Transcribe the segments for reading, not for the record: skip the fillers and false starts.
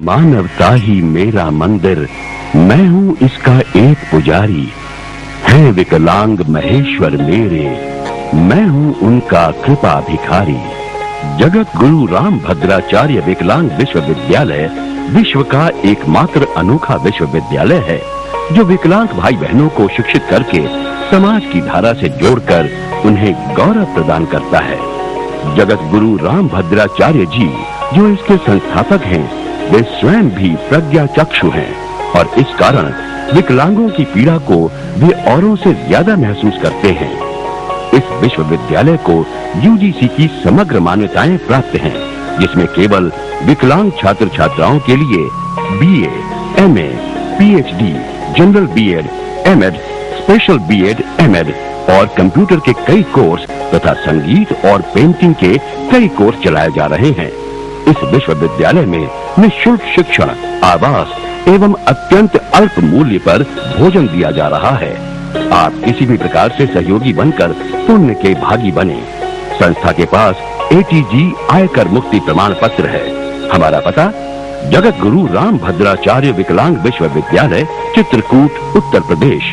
मानवता ही मेरा मंदिर, मैं हूँ इसका एक पुजारी। है विकलांग महेश्वर मेरे, मैं हूँ उनका कृपा भिखारी। जगत गुरु राम भद्राचार्य विकलांग विश्वविद्यालय विश्व का एकमात्र अनोखा विश्वविद्यालय है जो विकलांग भाई बहनों को शिक्षित करके समाज की धारा से जोड़कर उन्हें गौरव प्रदान करता है। जगत गुरु राम भद्राचार्य जी जो इसके संस्थापक हैं, वे स्वयं भी प्रज्ञा चक्षु हैं और इस कारण विकलांगों की पीड़ा को वे औरों से ज्यादा महसूस करते हैं। इस विश्वविद्यालय को यूजीसी की समग्र मान्यताएं प्राप्त हैं, जिसमें केवल विकलांग छात्र छात्राओं के लिए BA, MA, PhD, general BEd, MEd, special BEd, MEd और कंप्यूटर के कई कोर्स तथा संगीत और पेंटिंग के कई कोर्स चलाए जा रहे हैं। इस विश्वविद्यालय में निःशुल्क शिक्षण, आवास एवं अत्यंत अल्प मूल्य पर भोजन दिया जा रहा है। आप किसी भी प्रकार से सहयोगी बनकर पुण्य के भागी बने। संस्था के पास एटीजी आयकर मुक्ति प्रमाण पत्र है। हमारा पता जगत गुरु राम भद्राचार्य विकलांग विश्वविद्यालय, चित्रकूट, उत्तर प्रदेश।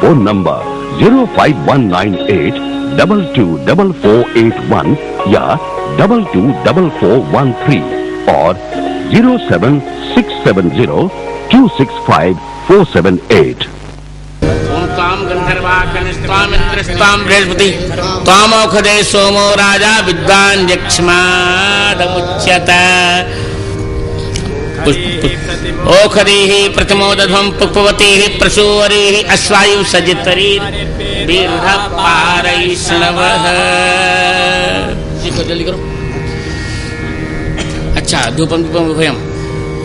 फोन नंबर 05198 224481 या 224413 और 07670 265 478। ताम गंधर्वाकनिस्तामिन्द्रस्ताम बृहस्पति तामौखदे सोमो राजा विद्वान् यक्ष्मादमुच्यते। ओखदेः प्रथमोदध्वं पुष्पवतेः प्रसूवरेः अश्वायु सजितरीर् दीर्घ पारैष्णवः। जल्दी करो। अच्छा, धूपम धूपम उभयम।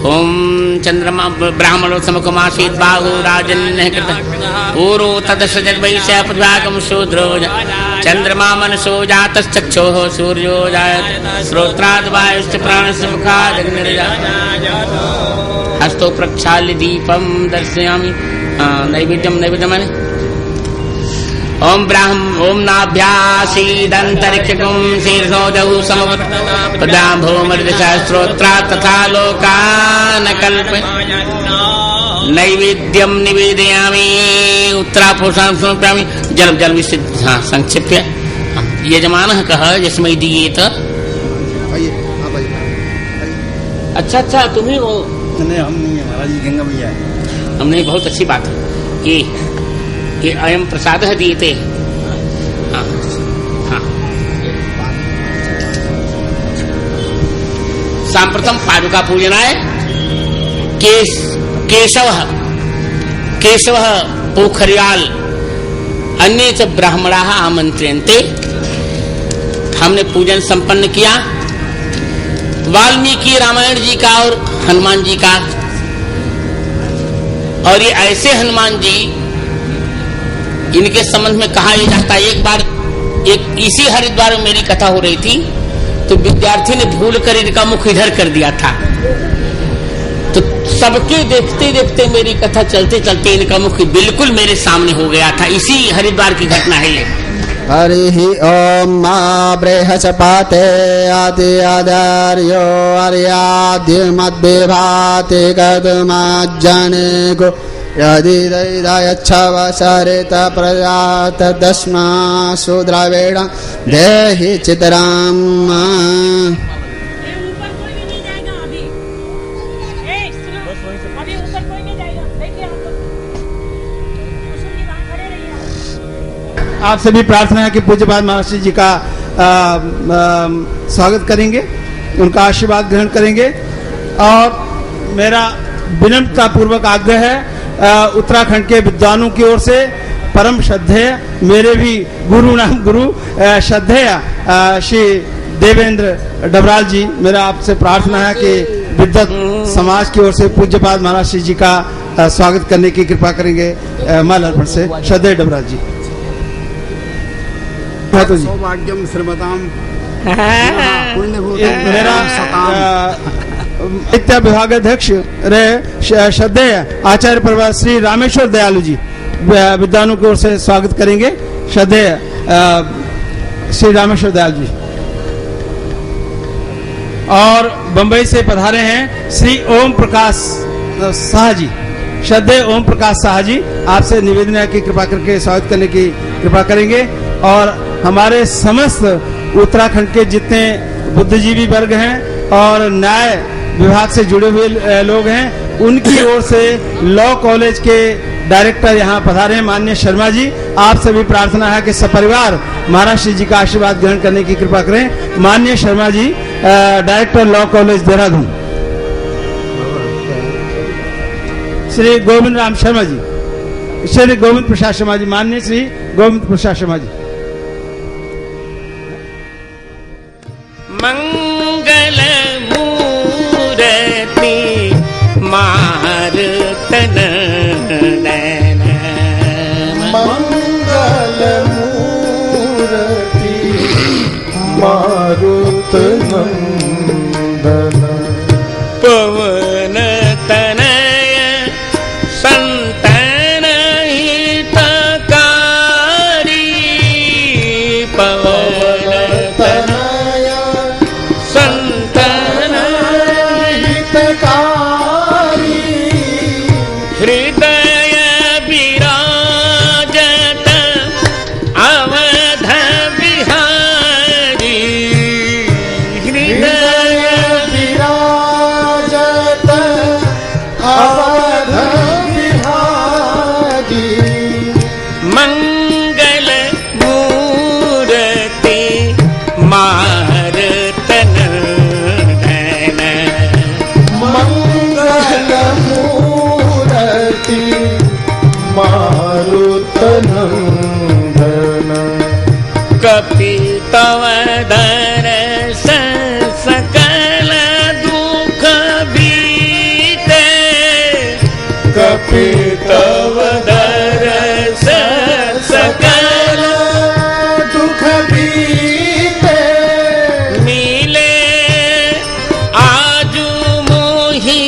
ओम चंद्रमा ब्राह्मणो समकुमासीत बाहु राजन्यः कृतः पूरो तदसजद वैश्य प्रभागम शूद्रो चंद्रमा मनसो जातश्चक्षुः सूर्यो जायत श्रोत्राद् वायुश्च प्राणस्य मुखाद् अग्निर्जायते। हस्तो प्रक्षाल्य दीपम दर्शयामि। नैवेद्यम माने ओम ओम नाभ्यासीदंतरिक्षगुं शीर्षोदौ समवत् पदाम्भोमर्दिशा श्रोत्रा तथा लोकान् कल्प। नैवेद्यम निवेदयामि उत्तरापोषां समर्पयामि। जल संक्षिप्य यजमानः कः यस्मै दीयेत। अच्छा तुम्ही हो? नहीं, हम नहीं है महाराज, गंगा मैया है। हमने बहुत अच्छी बात है ये अयम प्रसादः दीयते। हाँ हाँ। सांप्रतम पादुका पूजनाय केशवः पोखरियाल अन्ये च ब्राह्मणाः आमंत्र्यन्ते। हमने पूजन संपन्न किया वाल्मीकि रामायण जी का और हनुमान जी का। और ये ऐसे हनुमान जी, इनके संबंध में कहा यह जाता है, एक बार इसी हरिद्वार में मेरी कथा हो रही थी तो विद्यार्थी ने भूल कर इनका मुख इधर कर दिया था, तो सबके देखते देखते मेरी कथा चलते चलते इनका मुख बिल्कुल मेरे सामने हो गया था। इसी हरिद्वार की घटना है ये। हरि ओम मा बृहस्पते आदि आधार्यो अर्याद्य मध्य भाते कदमाज्जने गो यदि दैदायच्छवसरित प्रजात दस्मा सुद्रावेण देहि चितराम। आप सभी प्रार्थना है कि पूज्यपाद महाराज जी का स्वागत करेंगे, उनका आशीर्वाद ग्रहण करेंगे। और मेरा विनम्रता पूर्वक आग्रह है उत्तराखंड के विद्वानों की ओर से, परम श्रद्धेय मेरे भी गुरु नाम गुरु श्रद्धेय श्री देवेंद्र डबराल जी, मेरा आपसे प्रार्थना है कि विद्वत समाज की ओर से पूज्यपाद महाराज जी का स्वागत करने की कृपा करेंगे। माल अर्पण से श्रद्धेय डबराल जी। सौभाग्यम श्रीमताम मेरा विद्या विभागाध्यक्ष रहे श्रद्धेय आचार्य परिवार श्री रामेश्वर दयालु जी विद्वानों की ओर से स्वागत करेंगे। श्रद्धेय श्री रामेश्वर दयालु जी। और बंबई से पधारे हैं श्री ओम प्रकाश शाह जी, श्रद्धेय ओम प्रकाश शाह जी, आपसे निवेदन है कि कृपा करके स्वागत करने की कृपा करेंगे। और हमारे समस्त उत्तराखंड के जितने बुद्धिजीवी वर्ग हैं और न्याय विभाग से जुड़े हुए लोग हैं, उनकी ओर से लॉ कॉलेज के डायरेक्टर यहाँ पधारे हैं माननीय शर्मा जी। आप सभी प्रार्थना है कि सपरिवार महाराज श्री जी का आशीर्वाद ग्रहण करने की कृपा करें। माननीय Sharma ji, director law college Dehradun. Shri Govind Ram Sharma ji, Shri Govind Prasad Sharma ji, माननीय श्री गोविंद प्रसाद शर्मा जी। मंगल मूर्ति मारुतन नयन, मंगल मूर्ति मारुत नंदन, पवन तनय संतन हितकारी, पवन तनय संतन हितकारी, हृदय विराजत अवध बिहारी, हृदय विराजत अवध बिहारी, मंगल मूर्ति मारुतन नयन, मंगल मूर्ति मारुत नंदन, कपितव दर्श सकल दुख बीते, कपितव दर्श सकल दुख बीते, मिले आजु मोहि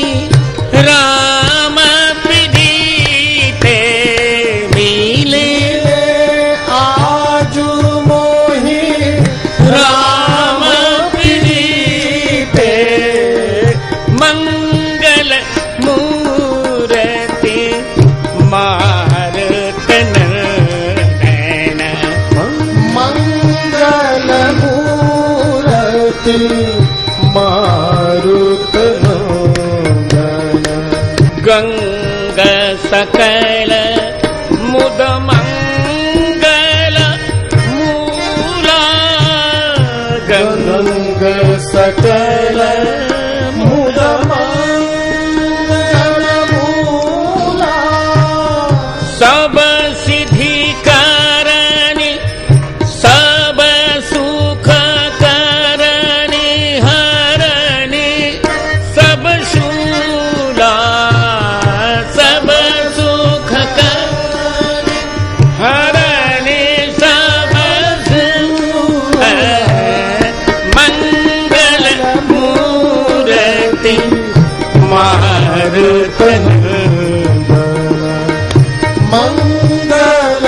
राम प्रीते, मिले आजु मोहि राम प्रीते, मंगल मूर्ति मारुतन नयन, मंगल मूर्ति मारुत नंदन, गंग सकल मुद मंगल मूला, गंग सकल मुद मंगल मूला, सब सिद्धि करनी सब सुख करनी हरनी सब शूला, सब सुख करनी हरनी सब सुख, मंगल मूर्ति मारुतन मंगल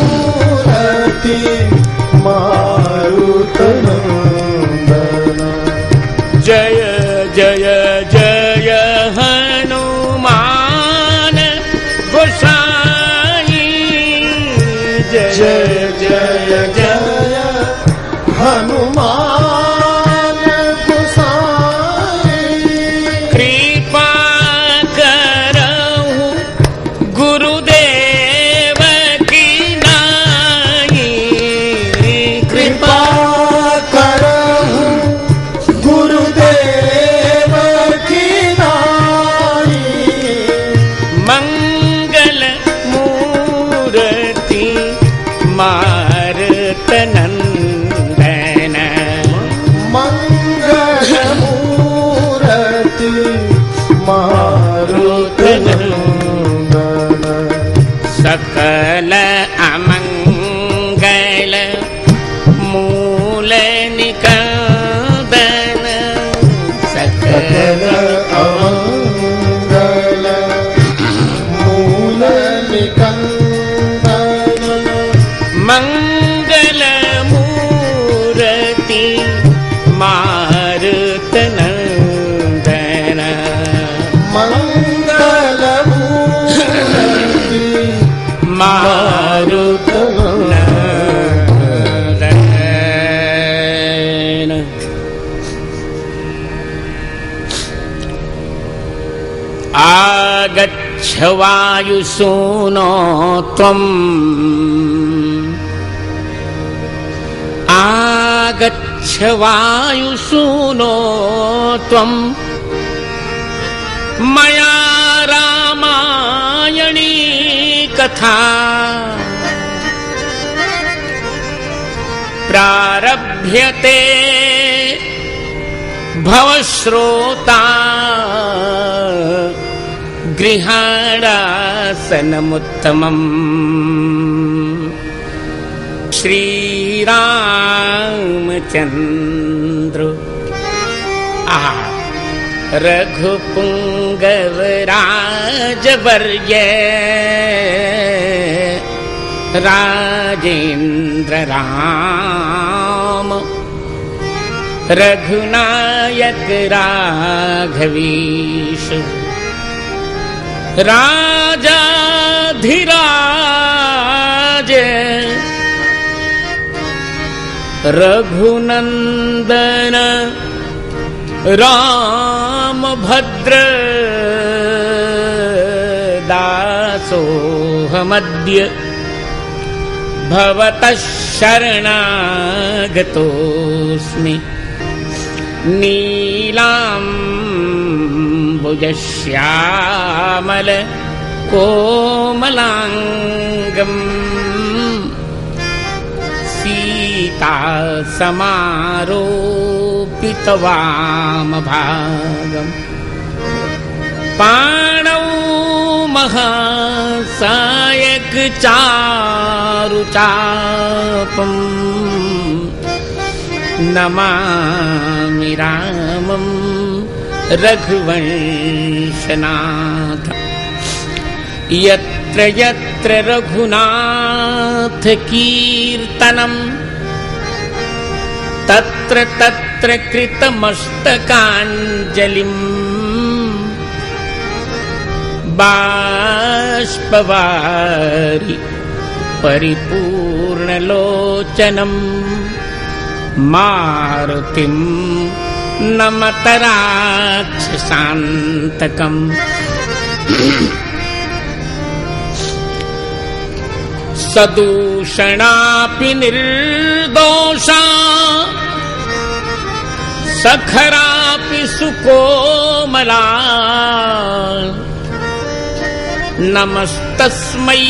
मूर्ति मारुत नंदन, जय जय जय हनुमान गोसाई, जय जय जय जय हनुमान गोसाई, कृपा करहु गुरुदेव की नाई, कृपा करहु गुरुदेव की नाई, मंगल मूर्ति मारुत नंदन, मंगल मूर्ति मारुत नंदन, सकल अमंगल मूल निकंदन, सकल अमंगल मूल निकंदन, मंगल मूर्ति मारुत मारुत आगच्छ वायुसूनो त्वम् आगच्छ वायुसूनो त्वम् मया रामायणी कथा प्रारभ्यते भवश्रोता गृहाणासनमुत्तमम् श्रीरामचन्द्र रघुपुंगवराजवर्य राजेन्द्र राम रघुनायक राघवेश राजाधिराज रघुनंदन रामभद्र दासोऽहमद्य भवतः शरणागतोऽस्मि नीलाम्बुजश्यामल कोमलाङ्गम् सीता समारोपितवामभागम् पाणौ महासायक चारुचापम् नमामि रामं रघुवंशनाथ यत्र यत्र रघुनाथ कीर्तनं तत्र तत्र कृतमस्तकाञ्जलिम् बाष्पवारि परिपूर्णलोचनम् मारुतिं नमत राक्षसान्तकम् सदूषणापि निर्दोषा सखरापि सुकोमला नमस्तस्मै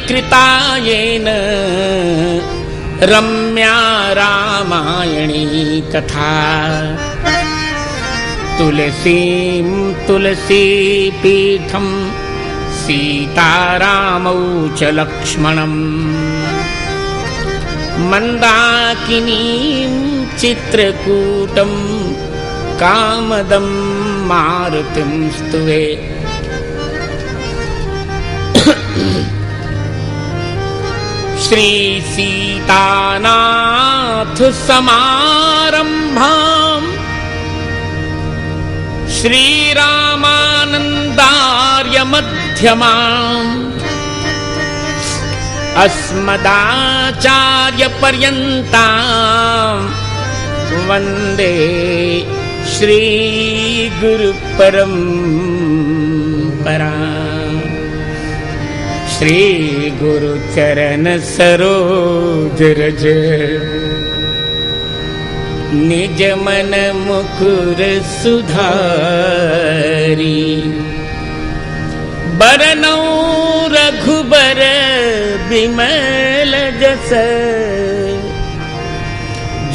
कृतायेन रम्या रामायणी कथा तुलसीं तुलसीपीठं सीतारामौ च लक्ष्मणम् मन्दाकिनीं चित्रकूटं कामदं मारुतिं स्तुवे श्री सीतानाथ समारंभाम् श्रीरामानन्दार्य मध्यमाम् अस्मदाचार्य पर्यन्ताम् वन्दे श्री गुरु परम्पराम् श्री गुरु चरण सरोज रज निज मन मुकुर सुधारी बरनौ रघुबर बिमल जस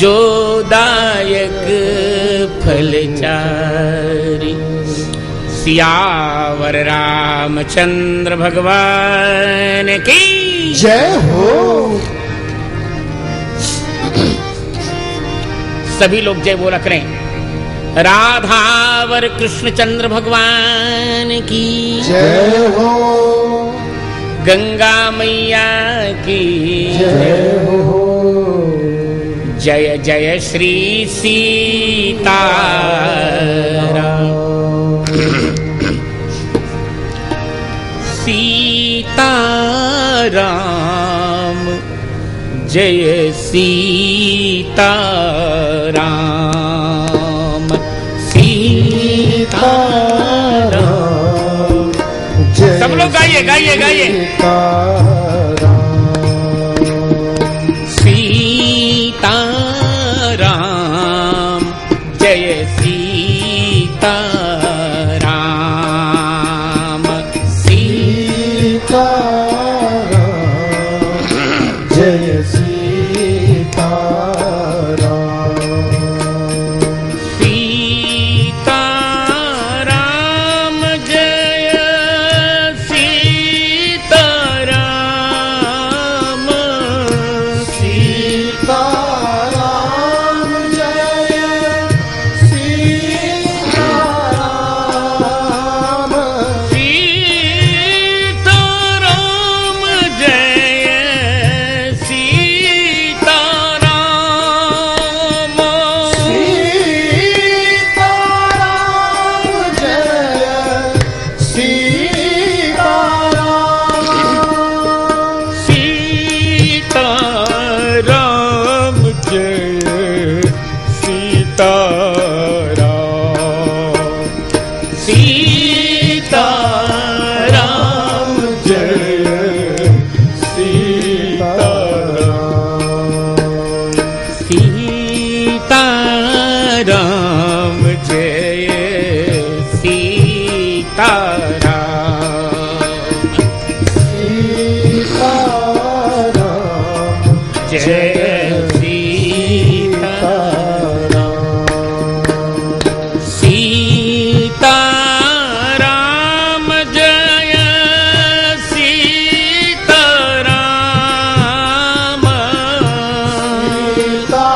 जो दायक फलचारी सियावर रामचंद्र भगवान की जय हो। सभी लोग जय बोला करें। राधावर कृष्णचंद्र भगवान की जय हो। गंगा मैया की जय हो। जय जय श्री सीताराम। सीताराम राम जय सीता राम सीता राम। सब लोग गाइए गाइए गाइए। सीता राम जय सीता राम सीता जय सीता राम। सीता राम जय सीता राम सीता राम जय सीता राम। सीता राम जय सीता राम सीता राम जय सीता राम। सीता राम जय सीता राम सीता राम जय सीता सीता राम जय सीता राम सीता राम जय सीता सीता राम जय सीता राम सीता राम जय सीता राम। सीता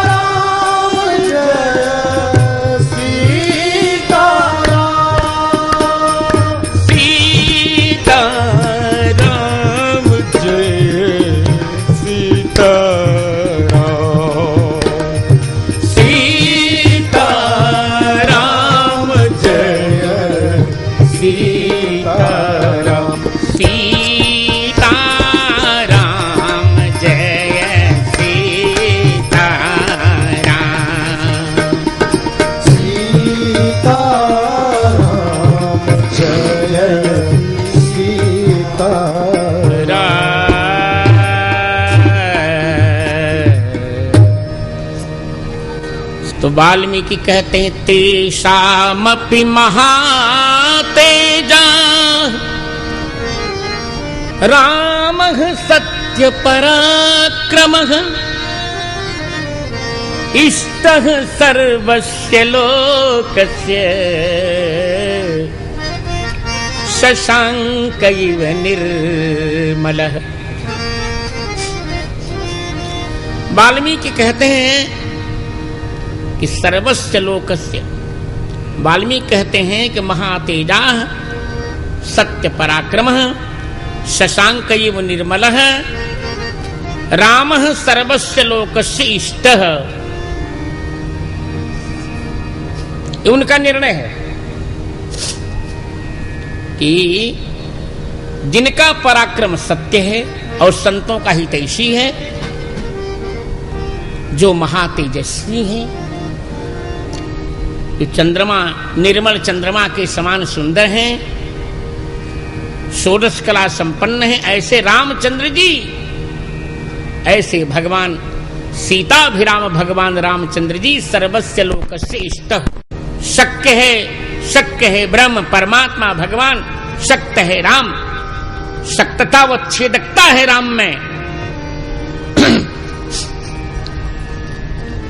राम जय सीता राम सीता राम जय सीता राम। सीता राम जय सीता राम सीता राम जय सीता राम सीता राम जय सीता राम सीता राम जय सीता तो वाल्मीकि कहते हैं तेषामपि महातेजा रामः सत्य पराक्रमः इष्टः सर्वस्य लोकस्य शशांक इव निर्मलः। वाल्मीकि कहते हैं कि सर्वस्य लोकस्य, वाल्मीकि कहते हैं कि महातेजा सत्य पराक्रमः शशांक इव निर्मलः रामः सर्वस्य लोकस्य इष्टः। ये उनका निर्णय है कि जिनका पराक्रम सत्य है और संतों का हितैषी है, जो महातेजस्वी है, जो चंद्रमा निर्मल चंद्रमा के समान सुंदर हैं, षोडश कला संपन्न है, ऐसे रामचंद्र जी, ऐसे भगवान सीताभिराम भगवान रामचंद्र जी सर्वस्य लोकस्य इष्टः। शक्य है ब्रह्म परमात्मा भगवान, शक्त है राम, शक्तता व छेदकता है राम में।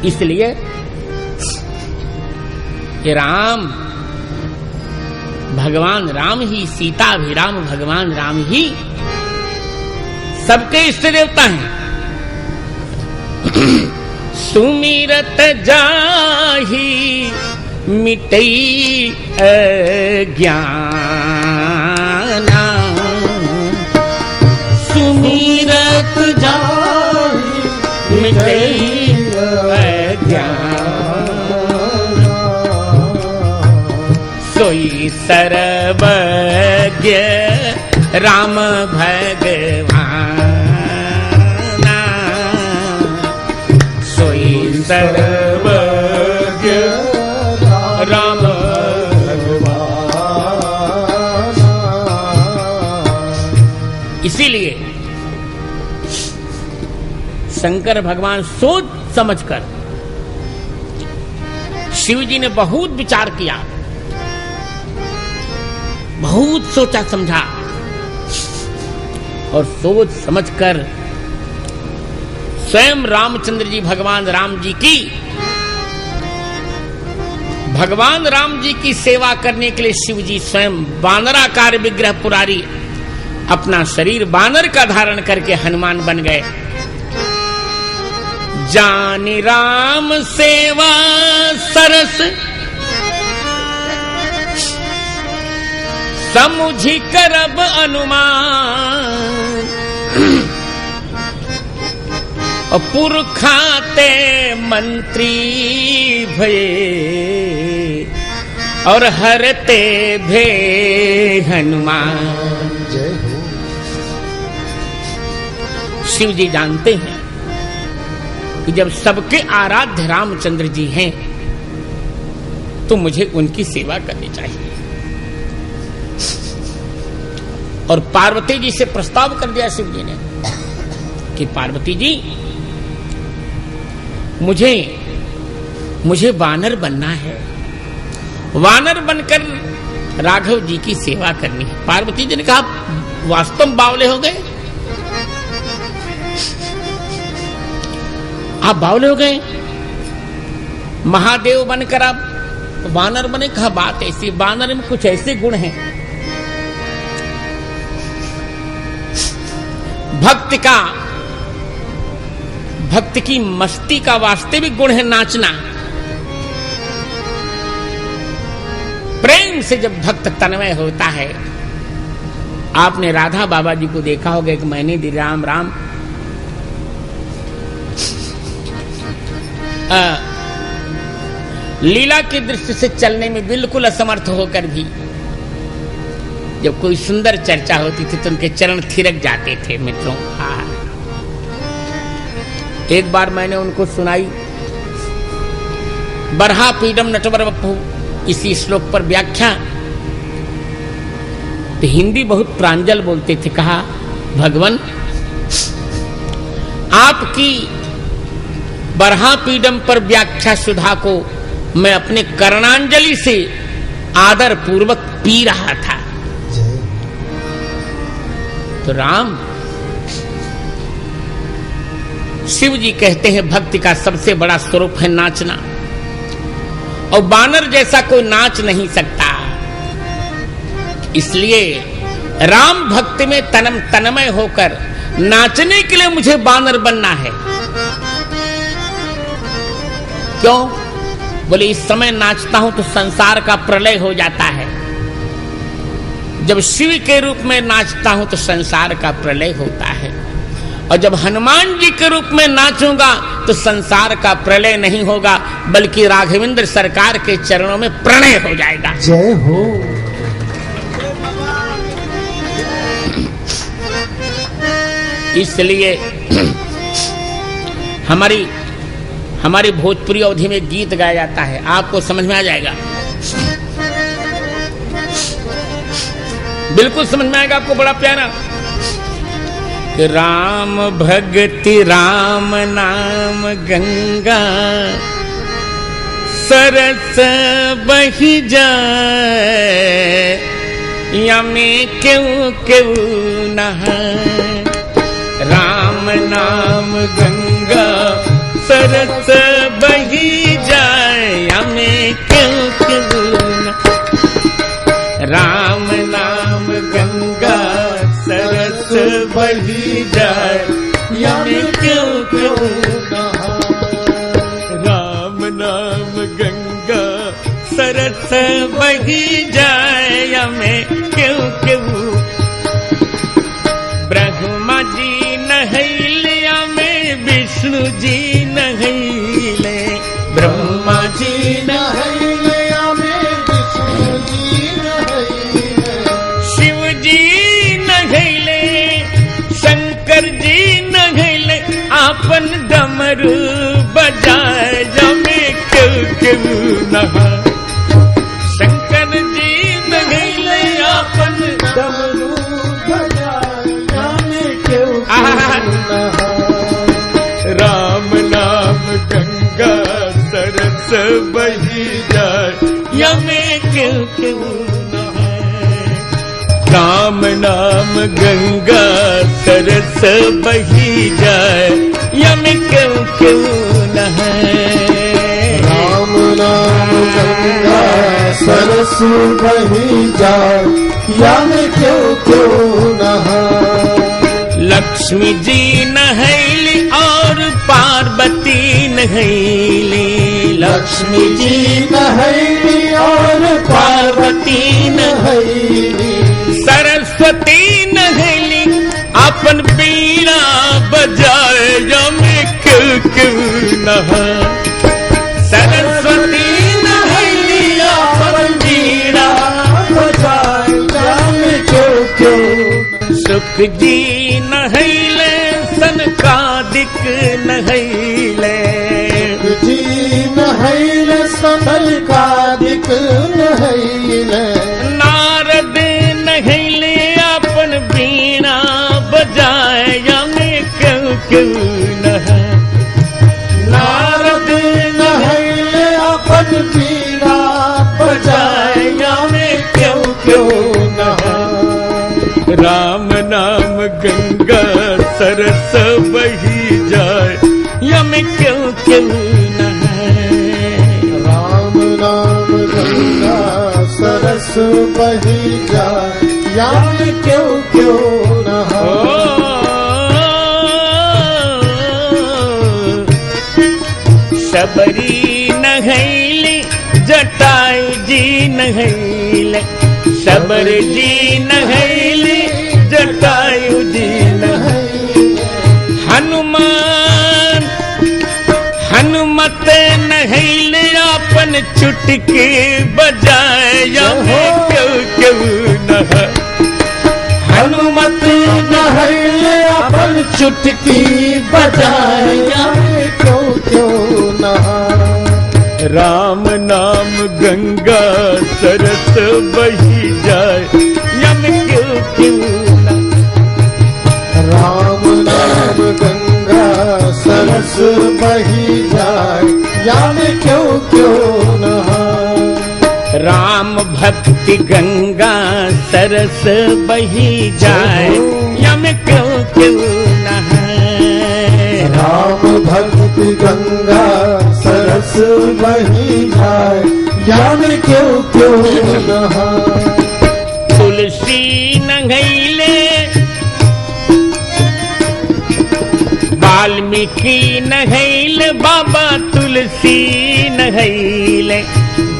इसलिए कि राम भगवान राम ही, सीताभिराम भगवान राम ही सबके इष्ट देवता हैं। सुमिरत जाहि मिटई अज्ञान सुमीरत जाहि मिटई अज्ञान। सोई सर्वज्ञ राम भगवान, सोई सर्वज्ञ राम भगवान। इसीलिए शंकर भगवान सोच समझकर, शिव जी ने बहुत विचार किया, बहुत सोचा समझा, और सोच समझकर स्वयं रामचंद्र जी भगवान राम जी की सेवा करने के लिए शिव जी स्वयं बानराकार विग्रह पुरारी अपना शरीर बानर का धारण करके हनुमान बन गए। जानि राम सेवा सरस समुझि करब अनुमान, और पुरखाते मंत्री भये और हरते भे हनुमान। जय हो। शिव जी जानते हैं कि जब सबके आराध्य रामचंद्र जी हैं तो मुझे उनकी सेवा करनी चाहिए। और पार्वती जी से प्रस्ताव कर दिया शिव जी ने कि पार्वती जी, मुझे वानर बनना है, वानर बनकर राघव जी की सेवा करनी है। पार्वती जी ने कहा, वास्तव में बावले हो गए आप, बावले हो गए, महादेव बनकर आप वानर बने। कहा बात ऐसी, वानर में कुछ ऐसे गुण हैं, भक्ति की मस्ती का वास्तविक गुण है नाचना। प्रेम से जब भक्त तन्मय होता है, आपने राधा बाबा जी को देखा होगा, एक महीने दी राम राम लीला की दृष्टि से चलने में बिल्कुल असमर्थ होकर भी जब कोई सुंदर चर्चा होती थी तो उनके चरण थिरक जाते थे मित्रों। एक बार मैंने उनको सुनाई बरहा पीडम नटवर बप्पू इसी श्लोक पर व्याख्या, तो हिंदी बहुत प्रांजल बोलते थे। कहा, भगवान आपकी बरहा पीडम पर व्याख्या सुधा को मैं अपने कर्णांजलि से आदर पूर्वक पी रहा था। तो राम शिव जी कहते हैं भक्ति का सबसे बड़ा स्वरूप है नाचना, और बानर जैसा कोई नाच नहीं सकता। इसलिए राम भक्ति में तन्मय होकर नाचने के लिए मुझे बानर बनना है। क्यों? बोले इस समय नाचता हूं तो संसार का प्रलय हो जाता है, जब शिव के रूप में नाचता हूं तो संसार का प्रलय होता है, और जब हनुमान जी के रूप में नाचूंगा तो संसार का प्रलय नहीं होगा, बल्कि राघवेंद्र सरकार के चरणों में प्रणय हो जाएगा। जय हो। इसलिए हमारी भोजपुरी अवधि में गीत गाया जाता है, आपको समझ में आ जाएगा, बिल्कुल समझ में आएगा आपको, बड़ा प्यारा। राम भक्ति राम नाम गंगा सरस बही जाए, यमे क्यों क्यों नहाए। राम नाम गंगा सरस बही जाए, हमें क्यों क्यों नहाए। राम नाम गंगा सरस बही जाए, हमें क्यों क्यों नहाए। राम नाम गंगा सरस बही जाए, हमें क्यों क्यों। ब्रह्मा जी विष्णु जी नहैले, ब्रह्मा जी नहैले में विष्णु जी नहैले, शिव जी नहैले, शंकर जी नहैले, आपन डमरू बजाए जमे क्यों क्यों नहा। शंकर जी नहैले आपन डमरू बजाए जाने क्यों क्यों नहा। राम नाम गंगा सरस बही जाए यमे क्यों क्यों नहाए। राम नाम गंगा सरस बही जाए यमे क्यों क्यों नहाए। राम नाम गंगा सरस बही जाए यामे क्यों क्यों नहा। लक्ष्मी जी नहैली और पार्वती नहैली, लक्ष्मी जी नहैली और पार्वती नहैली, सरस्वती नहैली, अपन बीड़ा बजाए यमे क्यों क्यों नहा। सरस्वती नहैली अपन बीड़ा बजाए जाने क्यों क्यों। सुख जी नहैले, सनकादिक नहैले, जी नहैले सनकादिक नहैले, नारद नहैले अपन बीणा बजाए यमे क्यों क्यों नहा। नारद नहैले अपन बीड़ा बजाए यामे क्यों क्यों नहा। राम नाम गंगा सरस बही जाए यमे क्यों क्यों नहाए। राम नाम गंगा सरस बही जाए यामे क्यों क्यों नहा। शबरी नहैली, जटायु जी नहैले, शबर जी नहैली, जटायु जी नहैले, हनुमान हनुमत नहैले, अपन चुटकी बजाए यमे क्यों क्यों नहा। हनुमत नहैले अपन चुटकी बजाए यामे क्यों क्यों नहा। राम नाम गंगा सरस बही जाए यमे क्यों क्यों नहा। राम नाम गंगा सरस बही जाए यामे क्यों क्यों नहा। राम भक्ति गंगा सरस बही जाए यमे क्यों क्यों नहाए। राम भक्ति गंगा सरस बही जाए यामे क्यों क्यों नहा। तुलसी नहैले, वाल्मीकि नहैले, बाबा तुलसी नहैले,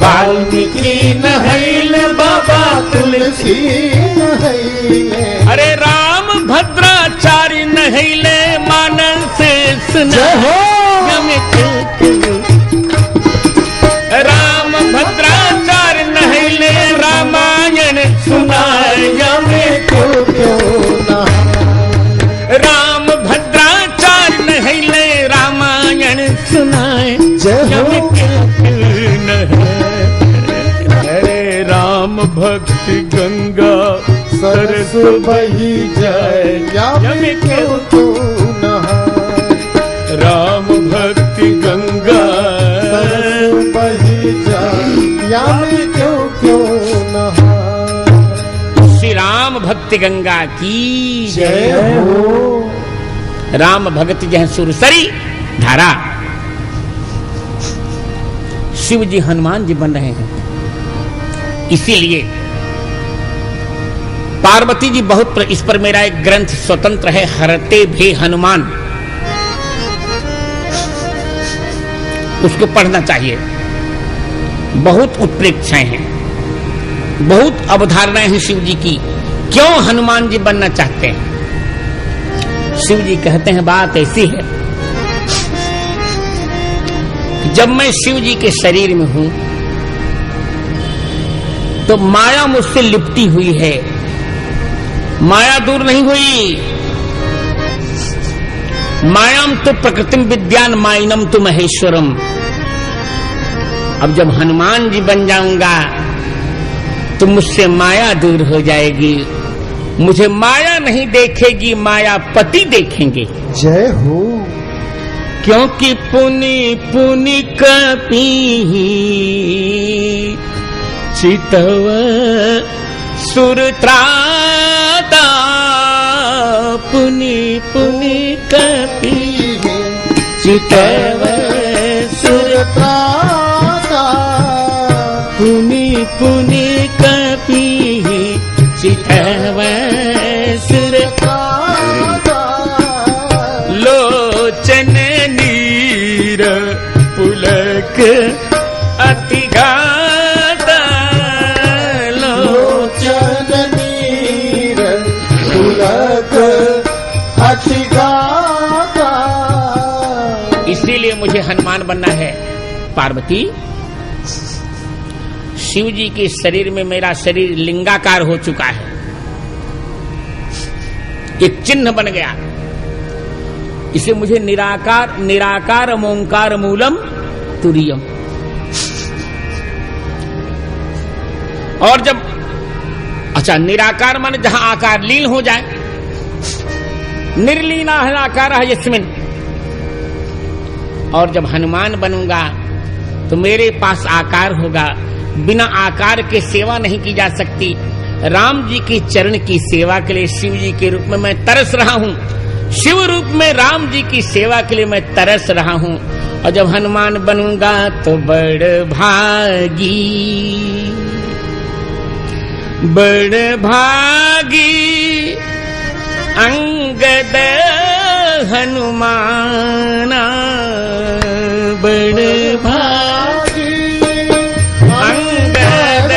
वाल्मीकि नहैले बाबा तुलसी नहैले, अरे राम भद्राचार्य नहैले, मानस सुना यमे क्यों क्यों। राम भद्राचार्य नहैले, रामायण सुनाए यमे क्यों क्यों नहा। राम भद्राचार्य नहैले, रामायण सुनाए यमे क्यों क्यों नहाए। हरे राम भक्ति गंगा सरस बही जाए यामे क्यों क्यों नहा। राम भक्ति गंगा सरस बही जाए यामे क्यों क्यों नहा। श्री राम भक्ति गंगा की जय हो। राम भगत जह सुरसरी धारा। शिव जी हनुमान जी बन रहे हैं, इसीलिए पार्वती जी बहुत इस पर मेरा एक ग्रंथ स्वतंत्र है, हरते भी हनुमान, उसको पढ़ना चाहिए। बहुत उत्प्रेक्षाएं हैं, बहुत अवधारणाएं हैं शिव जी की, क्यों हनुमान जी बनना चाहते हैं। शिव जी कहते हैं बात ऐसी है, जब मैं शिव जी के शरीर में हूं तो माया मुझसे लिपटी हुई है, माया दूर नहीं हुई। मायाम तो प्रकृतिम विद्यान माइनम तो महेश्वरम। अब जब हनुमान जी बन जाऊंगा तो मुझसे माया दूर हो जाएगी, मुझे माया नहीं देखेगी, माया पति देखेंगे। जय हो। क्योंकि पुनि पुनि कपि चितव सुरत्राता, पुनि पुनि कपि चितव सुरत्राता, पुनि पुनि कपि चितव सुरत्राता, लोचन नीर पुलक अतिगाता, लोचन नीर पुलक अतिगाता। इसीलिए मुझे हनुमान बनना है। पार्वती, शिव जी के शरीर में मेरा शरीर लिंगाकार हो चुका है, एक चिन्ह बन गया। इसे मुझे निराकार निराकार ओंकार मूलम तुरीयम। और जब अच्छा निराकार माने जहां आकार लीन हो जाए, निर्लीना आकार है यस्मिन। और जब हनुमान बनूंगा तो मेरे पास आकार होगा, बिना आकार के सेवा नहीं की जा सकती। राम जी के चरण की सेवा के लिए शिव जी के रूप में मैं तरस रहा हूं, शिव रूप में राम जी की सेवा के लिए मैं तरस रहा हूं। और जब हनुमान बनूंगा तो बड़ भागी अंगद हनुमाना, बड़ भागी अंगद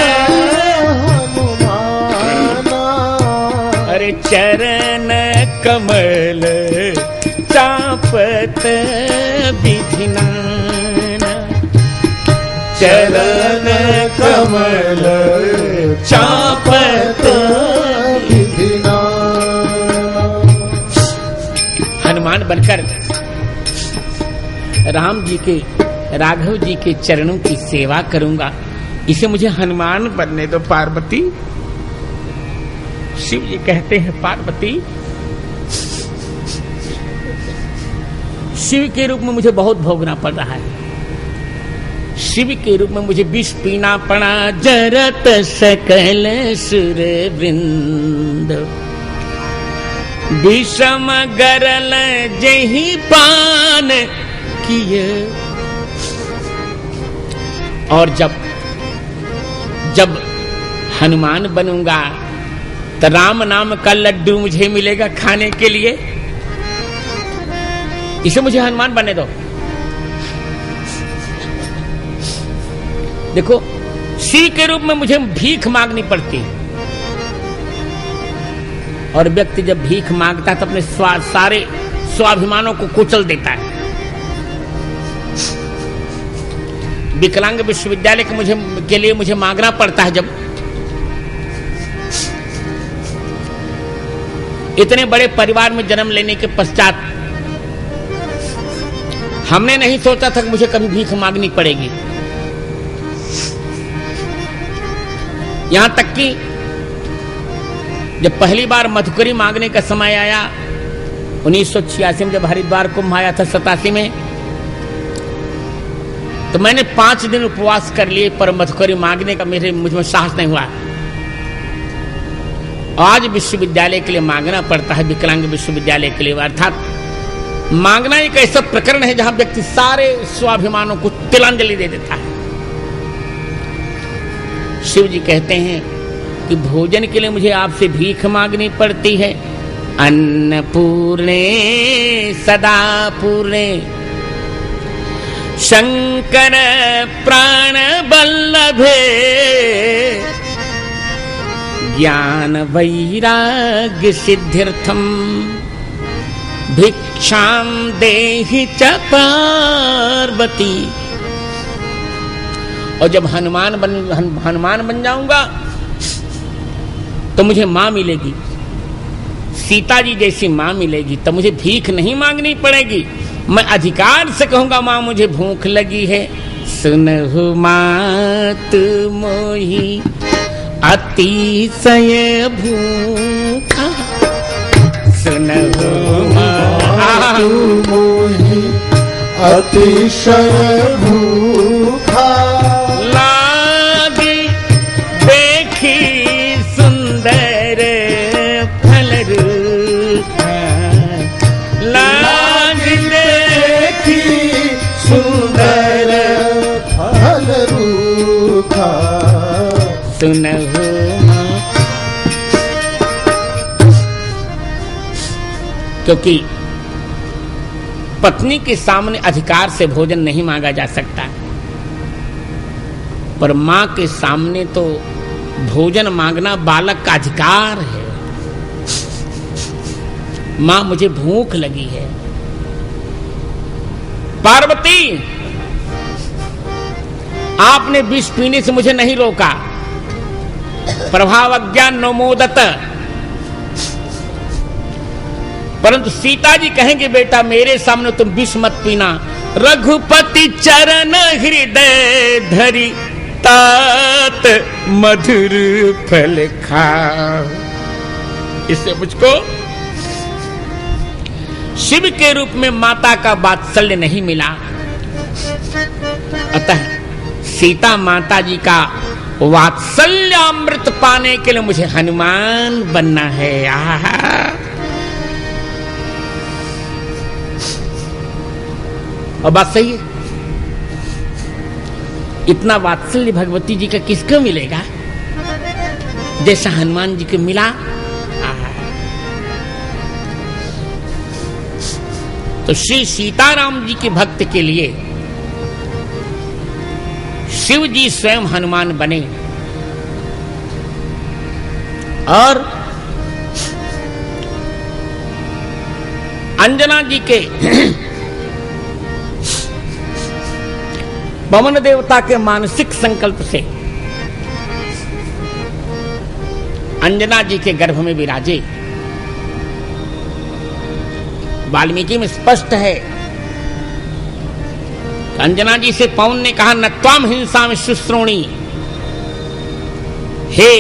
हनुमाना। अरे चरण कमल चापत विधिनाना, चरण कमल चापत विधिना। हनुमान बनकर राम जी के राघव जी के चरणों की सेवा करूंगा। इसे मुझे हनुमान बनने दो पार्वती। शिव जी कहते हैं पार्वती, शिव के रूप में मुझे बहुत भोगना पड़ रहा है, शिव के रूप में मुझे विष पीना पड़ा। जरत सकल सुर वृंद विषम गरल जही पान किए। और जब हनुमान बनूंगा तो राम नाम का लड्डू मुझे मिलेगा खाने के लिए। इसे मुझे हनुमान बनने दो। देखो, शिव के रूप में मुझे भीख मांगनी पड़ती है, और व्यक्ति जब भीख मांगता है तो अपने सारे स्वाभिमानों को कुचल देता है। विकलांग विश्वविद्यालय के लिए मुझे मांगना पड़ता है। जब इतने बड़े परिवार में जन्म लेने के पश्चात हमने नहीं सोचा था कि मुझे कभी भीख मांगनी पड़ेगी। यहां तक कि जब पहली बार मधुकरी मांगने का समय आया 1986 में, जब हरिद्वार कुंभ आया था 87 में, तो मैंने 5 दिन उपवास कर लिए, पर मधुकरी मांगने का मुझ में साहस नहीं हुआ। आज विश्वविद्यालय के लिए मांगना पड़ता है, विकलांग विश्वविद्यालय के लिए। अर्थात मांगना एक ऐसा प्रकरण है जहां व्यक्ति सारे स्वाभिमानों को तिलांजलि दे देता है। शिव जी कहते हैं कि भोजन के लिए मुझे आपसे भीख मांगनी पड़ती है। अन्नपूर्णे सदा पूर्णे शंकर प्राण बल्लभे ज्ञान वैराग्य सिद्ध्यर्थम भिक्षाम देहि च पार्वती और जब हनुमान बन जाऊंगा तो मुझे मां मिलेगी, सीता जी जैसी मां मिलेगी, तो मुझे भीख नहीं मांगनी पड़ेगी। मैं अधिकार से कहूंगा मां मुझे भूख लगी है। सुनहु मात मोही अतिशय भूखा, सुनहु मात मोही अतिशय भूखा, लागी देखी सुंदर फल रूखा, लागी देखी सुंदर फल रूखा, सुनहु क्योंकि पत्नी के सामने अधिकार से भोजन नहीं मांगा जा सकता, पर मां के सामने तो भोजन मांगना बालक का अधिकार है। मां मुझे भूख लगी है। पार्वती, आपने विष पीने से मुझे नहीं रोका, प्रभाव अज्ञान नमोदत, परंतु सीता जी कहेंगे बेटा मेरे सामने तुम विष मत पीना। रघुपति चरण हृदय धरी तात मधुर फल खाओ। इससे मुझको शिव के रूप में माता का वात्सल्य नहीं मिला, अतः सीता माता जी का वात्सल्य अमृत पाने के लिए मुझे हनुमान बनना है। आहा, और बात सही है। इतना वात्सल्य भगवती जी का किसको मिलेगा जैसा हनुमान जी को मिला। तो श्री सीताराम जी के भक्त के लिए शिव जी स्वयं हनुमान बने और अंजना जी के पवन देवता के मानसिक संकल्प से अंजना जी के गर्भ में विराजे। वाल्मीकि में स्पष्ट है, अंजना जी से पवन ने कहा न त्वाम हिंसा में शुश्रोणी, हे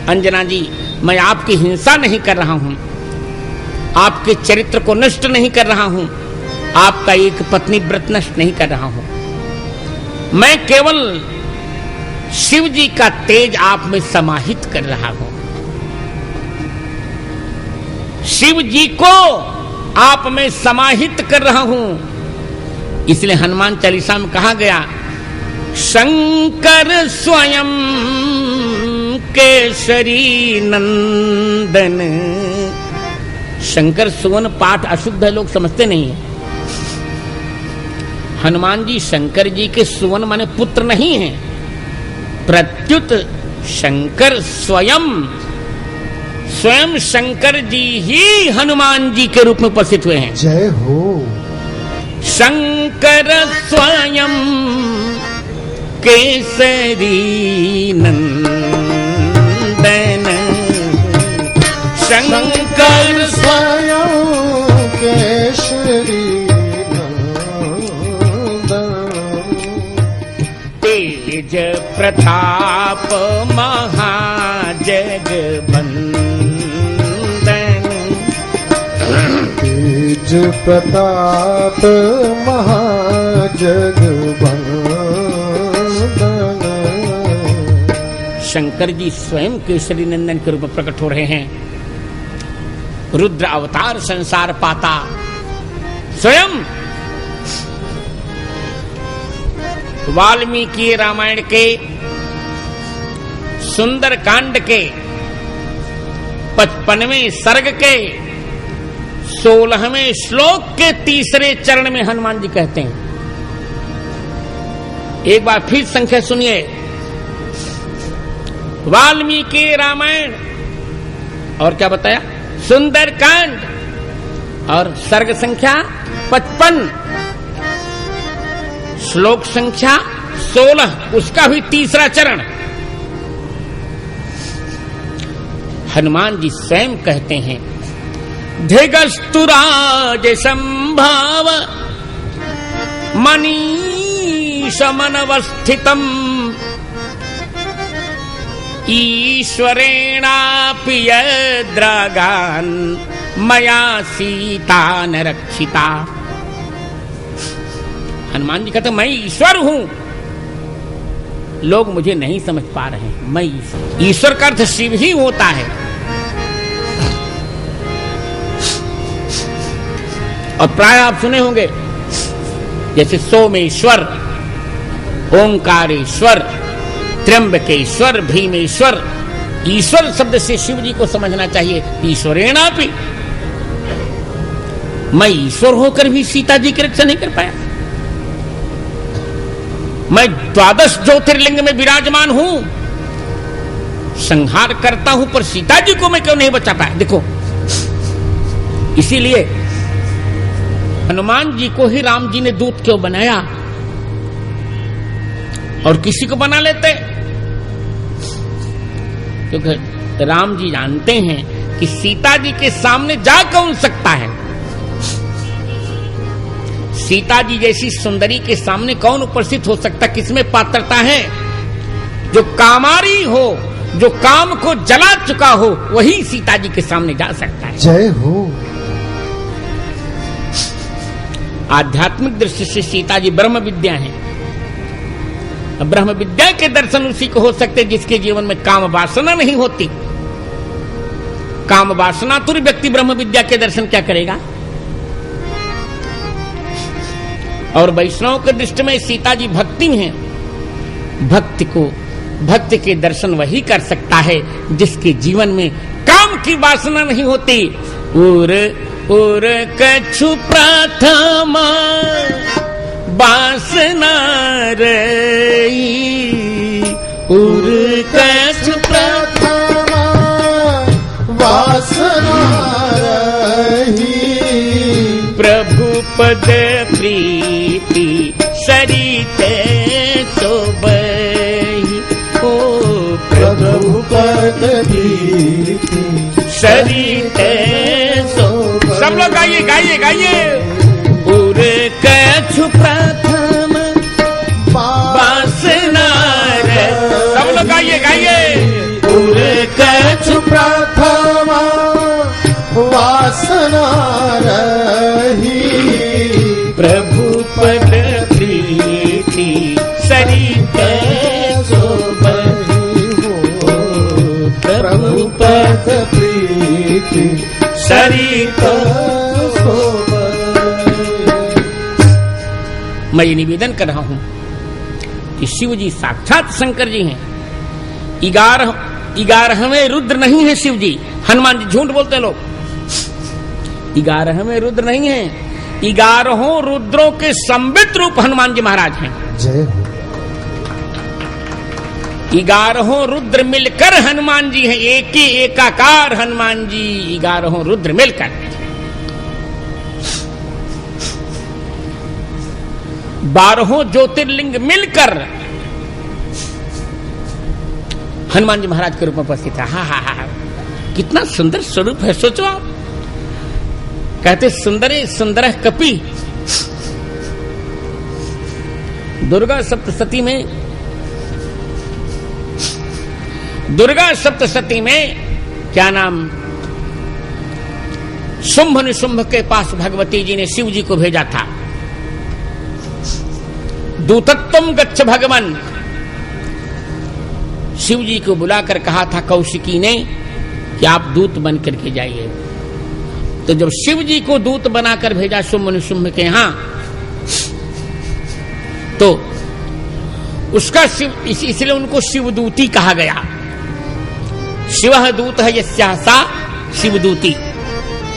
अंजना जी मैं आपकी हिंसा नहीं कर रहा हूं, आपके चरित्र को नष्ट नहीं कर रहा हूं, आपका एक पत्नी व्रत नष्ट नहीं कर रहा हूं, मैं केवल शिव जी का तेज आप में समाहित कर रहा हूं। शिव जी को आप में समाहित कर रहा हूं। इसलिए हनुमान चालीसा में कहा गया शंकर स्वयं केसरी नंदन। शंकर सुवन पाठ अशुद्ध है, लोग समझते नहीं है। हनुमान जी शंकर जी के सुवन माने पुत्र नहीं हैं, प्रत्युत शंकर स्वयं शंकर जी ही हनुमान जी के रूप में उपस्थित हुए हैं। जय हो। शंकर स्वयं केसरी नंदन, शंकर स्वयं केसरी तेज प्रताप महाजगबंदन, तेज प्रताप महाजगबंदन। शंकर जी स्वयं केसरी नंदन के रूप में प्रकट हो रहे हैं। रुद्र अवतार संसार पाता स्वयं वाल्मीकि रामायण के सुंदर कांड के 55वें सर्ग के 16वें श्लोक के तीसरे चरण में हनुमान जी कहते हैं। एक बार फिर संख्या सुनिए, वाल्मीकि रामायण और क्या बताया, सुंदर कांड और सर्ग संख्या 55, श्लोक संख्या 16 उसका भी तीसरा चरण। हनुमान जी स्वयं कहते हैं, धिगस्तुराज संभाव मनीषमनवस्थितम् ईश्वरेणापि यद्रागान् मया सीता न रक्षिता। हनुमान जी कहते मैं ईश्वर हूं, लोग मुझे नहीं समझ पा रहे हैं। मैं ईश्वर का अर्थ शिव ही होता है। और प्राय आप सुने होंगे जैसे सोमेश्वर, ओंकारेश्वर, त्र्यंबकेश्वर, भीमेश्वर। ईश्वर शब्द से शिव जी को समझना चाहिए ईश्वरेणापि। मैं ईश्वर होकर भी सीता जी की रक्षा नहीं कर पाया। मैं 12 ज्योतिर्लिंग में विराजमान हूं, संहार करता हूं, पर सीता जी को मैं क्यों नहीं बचा पाया। देखो, इसीलिए हनुमान जी को ही राम जी ने दूत क्यों बनाया, और किसी को बना लेते, क्योंकि राम जी जानते हैं कि सीता जी के सामने जा कौन सकता है। सीता जी जैसी सुंदरी के सामने कौन उपस्थित हो सकता, किसमें पात्रता है। जो कामारी हो, जो काम को जला चुका हो, वही सीता जी के सामने जा सकता है। जय हो। आध्यात्मिक दृष्टि से सीता जी ब्रह्म विद्या हैं। ब्रह्म विद्या के दर्शन उसी को हो सकते जिसके जीवन में काम वासना नहीं होती। काम वासना तुर व्यक्ति ब्रह्म विद्या के दर्शन क्या करेगा। और वैष्णव के दृष्टि में सीता जी भक्ति हैं। भक्ति के दर्शन वही कर सकता है जिसके जीवन में काम की वासना नहीं होती। उर कछु प्रथम वासना रही, उर कछु प्रथम वासना रही, प्रभु पद प्रीति सरिते सोबही। ओ प्रभु पद प्रीति सरिते सोबही। सब लोग गाइए गाइए गाइए। उर कछु प्रथम वासना रही। सब लोग गाइए गाइए। उर कछु प्रथम वासना रही, प्रभु पद प्रीति सरिते सोबही। प्रभु पद प्रीति सरिते सोबही। मैं ये निवेदन कर रहा हूं कि शिव जी साक्षात शंकर जी हैं। 11वें रुद्र नहीं है शिव जी। हनुमान जी झूठ बोलते लोग। 11वें रुद्र नहीं है, 11 रुद्रों के संबित रूप हनुमान जी महाराज हैं। जय हो। 11 रुद्र मिलकर हनुमान जी हैं। एक ही एकाकार हनुमान जी, 11 रुद्र मिलकर। 12 ज्योतिर्लिंग मिलकर हनुमान जी महाराज के रूप में उपस्थित है। हा हा हा, कितना सुंदर स्वरूप है। सोचो आप, कहते सुंदरे सुंदर कपि। दुर्गा सप्तशती में क्या नाम, शुंभ निशुंभ के पास भगवती जी ने शिव जी को भेजा था। दूतत्वम गच्छ भगवन, शिव जी को बुलाकर कहा था कौशिकी ने कि आप दूत बन करके जाइए। तो जब शिव जी को दूत बनाकर भेजा शुंभ निशुंभ के यहां, तो उसका शिव, इसलिए उनको शिवदूती कहा गया। शिव दूत है यस्या सा शिवदूती।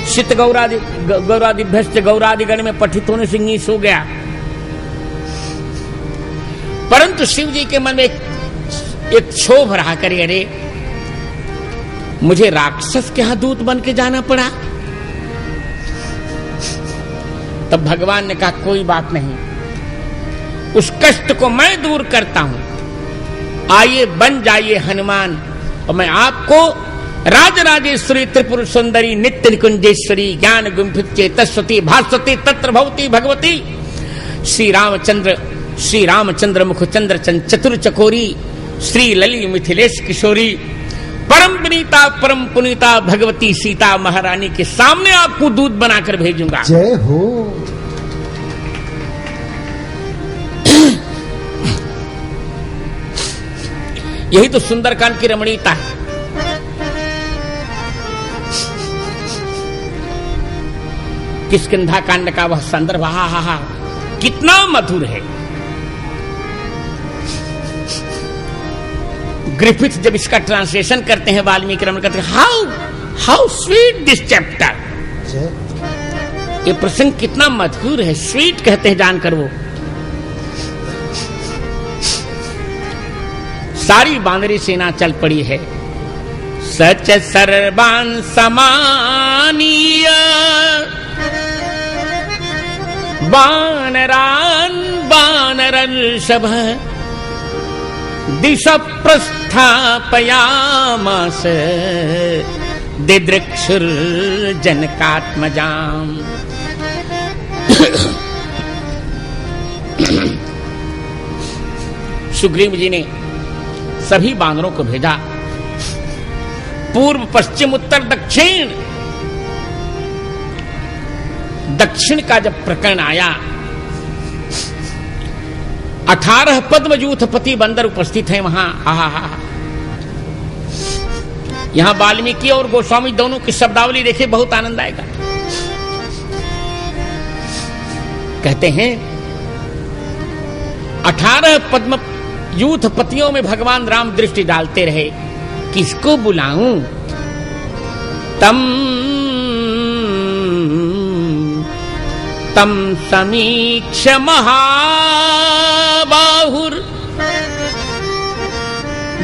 शित गौरादिभ्यश्च गौरादिगण में पठित होने से इंग्लिश हो गया। परंतु शिव जी के मन में एक क्षोभ रहा करे, अरे मुझे राक्षस के यहां दूत बन के जाना पड़ा। तब भगवान ने कहा कोई बात नहीं, उस कष्ट को मैं दूर करता हूं। आइए बन जाइए हनुमान, और मैं आपको राजराजेश्वरी, त्रिपुर सुंदरी, नित्य निकुंजेश्वरी, ज्ञान गुंफित चेतस्वती, भास्वती, तत्र भवती भगवती, श्री रामचंद्र मुखचंद्र चतुर चकोरी, श्री लली मिथिलेश किशोरी, परम विनीता परम पुनीता भगवती सीता महारानी के सामने आपको दूध बनाकर भेजूंगा। जय हो। यही तो सुंदरकांड की रमणीयता है। किष्किंधा कांड का वह संदर्भ हा कितना मधुर है। ग्रिफिथ जब इसका ट्रांसलेशन करते हैं वाल्मीकि रामायण करते हैं, हाउ स्वीट दिस चैप्टर, ये प्रसंग कितना मधुर है, स्वीट कहते हैं जानकर वो। सारी बानरी सेना चल पड़ी है। सच सर्वान समानीय वानरान वानरर्षभ दिश प्रस्थापयामास दिदृक्षुर्जनकात्मजाम्। सुग्रीव जी ने सभी बानरों को भेजा। पूर्व पश्चिम उत्तर दक्षिण, दक्षिण का जब प्रकरण आया, 18 पद्मयूथपति बंदर उपस्थित हैं वहां। यहां वाल्मीकि और गोस्वामी दोनों की शब्दावली देखे, बहुत आनंद आएगा। कहते हैं 18 पद्म यूथपतियों में भगवान राम दृष्टि डालते रहे, किसको बुलाऊं? तम समीक्ष महाबाहुर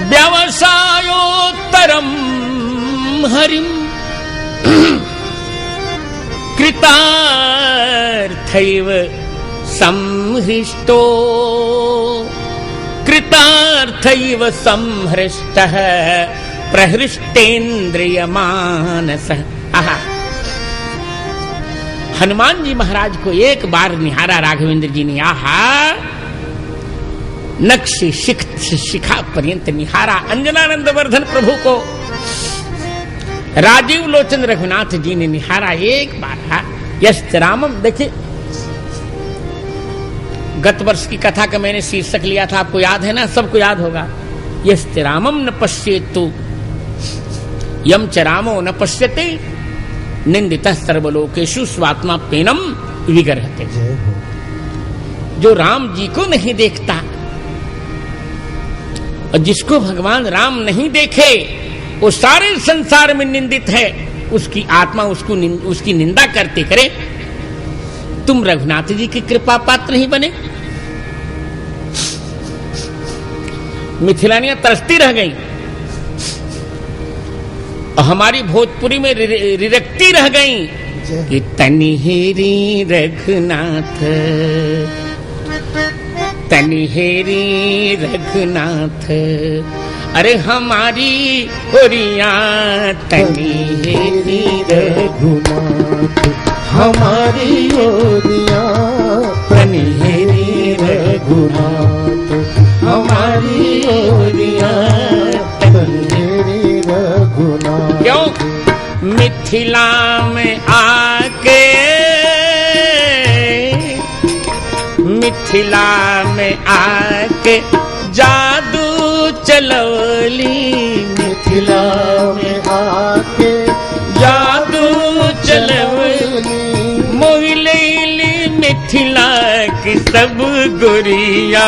व्यवसायोत्तरम हरिम कृतार्थैव संहृष्टो कृतार्थैव संहृष्टः प्रहृष्टेन्द्रियमानसः। आहा, हनुमान जी महाराज को एक बार निहारा राघवेंद्र जी ने। आहा, नख से शिखा पर्यंत निहारा अंजनानंद वर्धन प्रभु को। राजीव लोचन रघुनाथ जी ने निहारा एक बार। यश्च रामम, देखिए गत वर्ष की कथा का मैंने शीर्षक लिया था, आपको याद है ना? सबको याद होगा। यश्च रामम न पश्येतु यम च रामो न पश्यते निंदितः सर्वलोकेषु स्वात्मा पेनम विगर्हते। जो राम जी को नहीं देखता और जिसको भगवान राम नहीं देखे, वो सारे संसार में निंदित है। उसकी आत्मा उसकी निंदा करते करे। तुम रघुनाथ जी की कृपा पात्र नहीं बने। मिथिलानियां तरसती रह गई और हमारी भोजपुरी में रिरक्ति रह गई कि तनिहेरी रघुनाथ, तनिहेरी रघुनाथ, अरे हमारी ओरिया तनिहेरी रघुनाथ, हमारी ओरिया तनिहेरी रघुनाथ, हमारी ओरिया तनिहेरी रघुनाथ। क्यों? मिथिला में आके, मिथिला में आके जादू चलौली, मिथिला में आके जादू चलौली, मोहिलैली मिथिला की सब गोरिया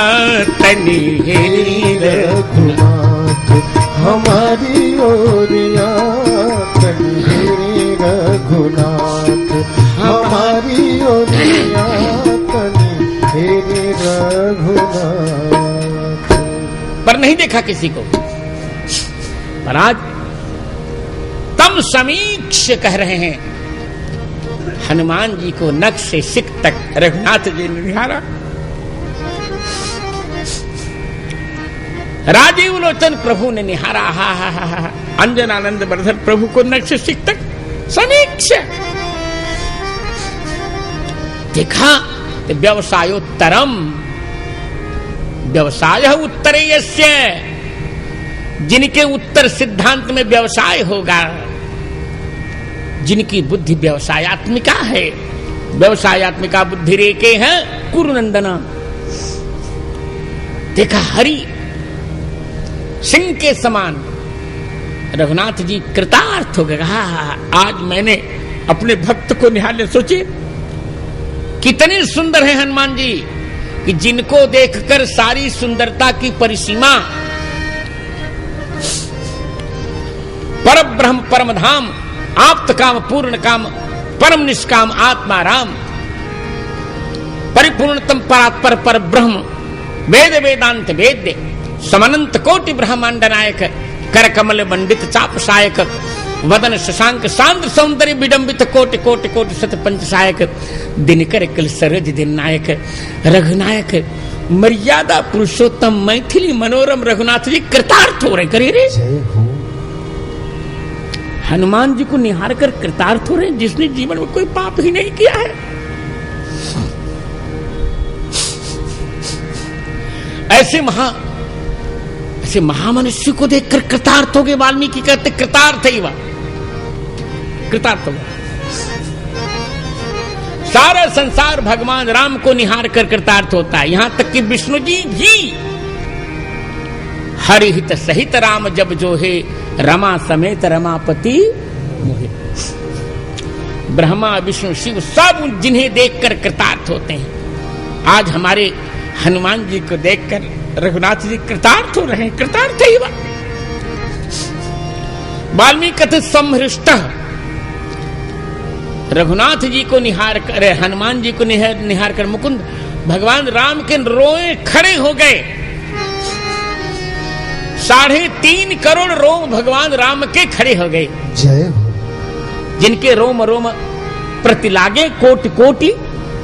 तनिहेरी रघुनाथ, हमारी ओरिया तनिहेरी रघुनाथ, हमारी ओरिया तनिहेरी रघुनाथ। पर नहीं देखा किसी को। पर आज तम समीक्ष कह रहे हैं। हनुमान जी को नख से सिक तक रघुनाथ जी ने निहारा। राजीव लोचन प्रभु ने निहारा, हा अंजनानंद बरधर प्रभु को नक्श सिक्तक समीक्ष देखा। व्यवसायोत्तरम, व्यवसाय उत्तरेयस्य, जिनके उत्तर सिद्धांत में व्यवसाय होगा, जिनकी बुद्धि व्यवसायत्मिका है, व्यवसायत्मिका बुद्धि रेखे हैं कुरुनंदना। देखा हरि सिंह के समान रघुनाथ जी कृतार्थ हो गया। आज मैंने अपने भक्त को निहाल सोचे कितने सुंदर है हनुमान जी कि जिनको देखकर सारी सुंदरता की परिसीमा परम ब्रह्म परम धाम आप्त काम पूर्ण काम परम निष्काम आत्मा राम परिपूर्णतम परात्पर पर ब्रह्म वेद वेदांत वेद्य समनंत कोटि ब्रह्मांड नायक कर कमल मंडित चाप सायक वदन शशांक सांद्र सौंदर्य विडंबित कोटि कोटि कोटि शत पंच सहायक दिनकर कल सरज दिन नायक रघुनायक मर्यादा पुरुषोत्तम मैथिली मनोरम रघुनाथ जी कृतार्थ हो रहे। करे रे हनुमान जी को निहार कर कृतार्थ हो रहे, जिसने जीवन में कोई पाप ही नहीं किया है। ऐसे महामनुष्य को देखकर कृतार्थ हो गए। वाल्मीकि कहते कृतार्थ ही वह कृतार्थ होगा। सारा संसार भगवान राम को निहार कर कृतार्थ होता है, यहां तक कि विष्णु जी भी हरिहित सहित राम जब जो है रमा समेत रमापति मोहे। ब्रह्मा विष्णु शिव सब जिन्हें देखकर कृतार्थ होते हैं, आज हमारे हनुमान जी को देखकर रघुनाथ जी कृतार्थ हो रहे हैं। कृतार्थ ही वह। वाल्मीकि कहते समहृष्ट रघुनाथ जी को निहार कर हनुमान जी को निहार कर मुकुंद भगवान राम के रोए खड़े हो गए। 3.5 करोड़ रोम भगवान राम के खड़े हो गए। जय हो। जिनके रोम रोम प्रतिलागे कोटि कोटि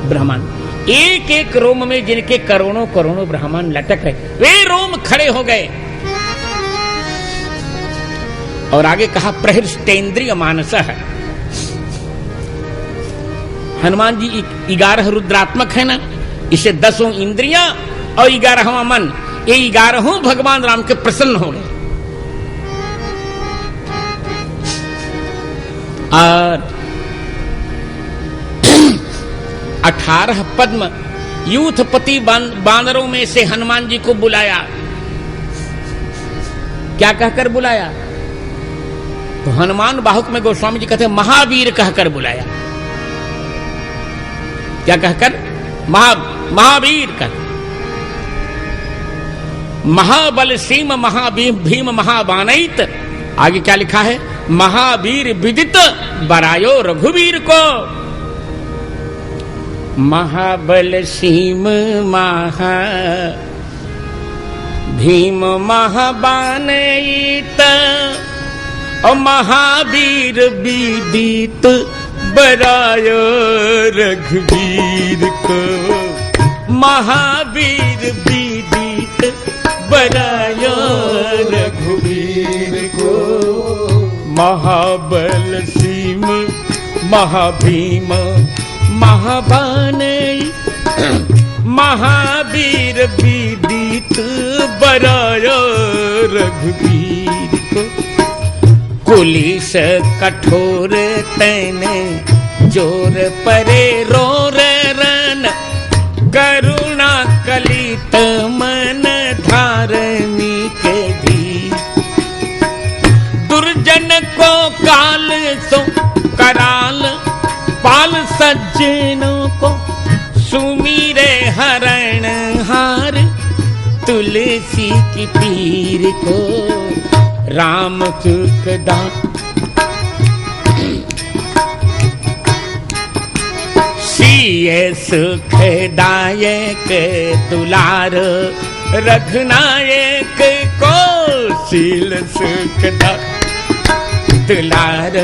ब्रह्मांड, एक एक रोम में जिनके करोड़ों करोड़ों ब्रह्मांड लटक है, वे रोम खड़े हो गए। और आगे कहा प्रहृष्टेन्द्रिय मानस है। हनुमान जी 11 रुद्रात्मक है ना, इसे 10 इंद्रियां और 11वां मन, ये 11 भगवान राम के प्रसन्न हो गए। और 18 पद्म यूथपति बानरों में से हनुमान जी को बुलाया। क्या कहकर बुलाया? तो हनुमान बाहुक में गोस्वामी जी कहते हैं महावीर कहकर बुलाया। क्या कहकर? महावीर कह। महाबल सीम महाभीम महाबानैत। आगे क्या लिखा है? महावीर विदित बरायो रघुवीर को। महाबल सीम महा भीम महाबानैत और महावीर विदित बरायो रघुवीर को। महावीर विदित बरायो रघुवीर को। महाबल सीम महाभीम महाबानैत महावीर विदित बरायो रघुवीर को। कुलिस कठोर तैने जोर परे रोर रन करुणा कलित मन धारनी के धी। दुर्जन को काल सो कराल पाल सज्जनों को सुमीरे हरण हार तुलसी की पीर को। राम सुखदा सीए सुखदायक दुलार रघुनायक को। शील सुखदा दुलार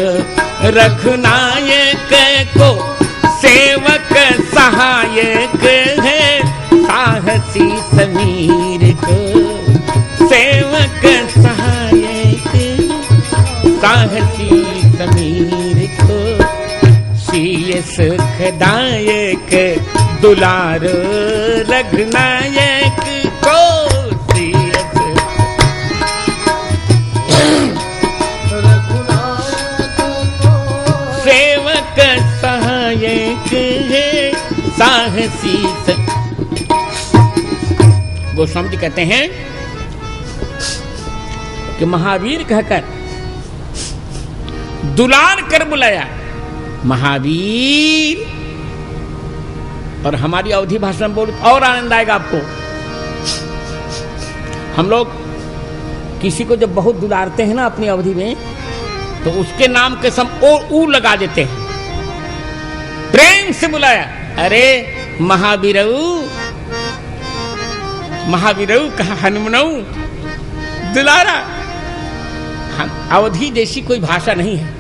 रघुनायक को। सेवक सहायक है साहसी समीर को। सहायक साहसी समीर को सीय सुखदायक दुलार रघुनायक को सेवक सहायक है साहसी। गोस्वामी जी कहते हैं कि महावीर कहकर दुलार कर बुलाया महावीर। और हमारी अवधि भाषा में बोल और आनंद आएगा आपको। हम लोग किसी को जब बहुत दुलारते हैं ना अपनी अवधि में, तो उसके नाम के सम ऊ लगा देते हैं, प्रेम से बुलाया, अरे महावीरऊ महावीरऊ कहा हनुमनऊ दुलारा। हम अवधि जैसी कोई भाषा नहीं है।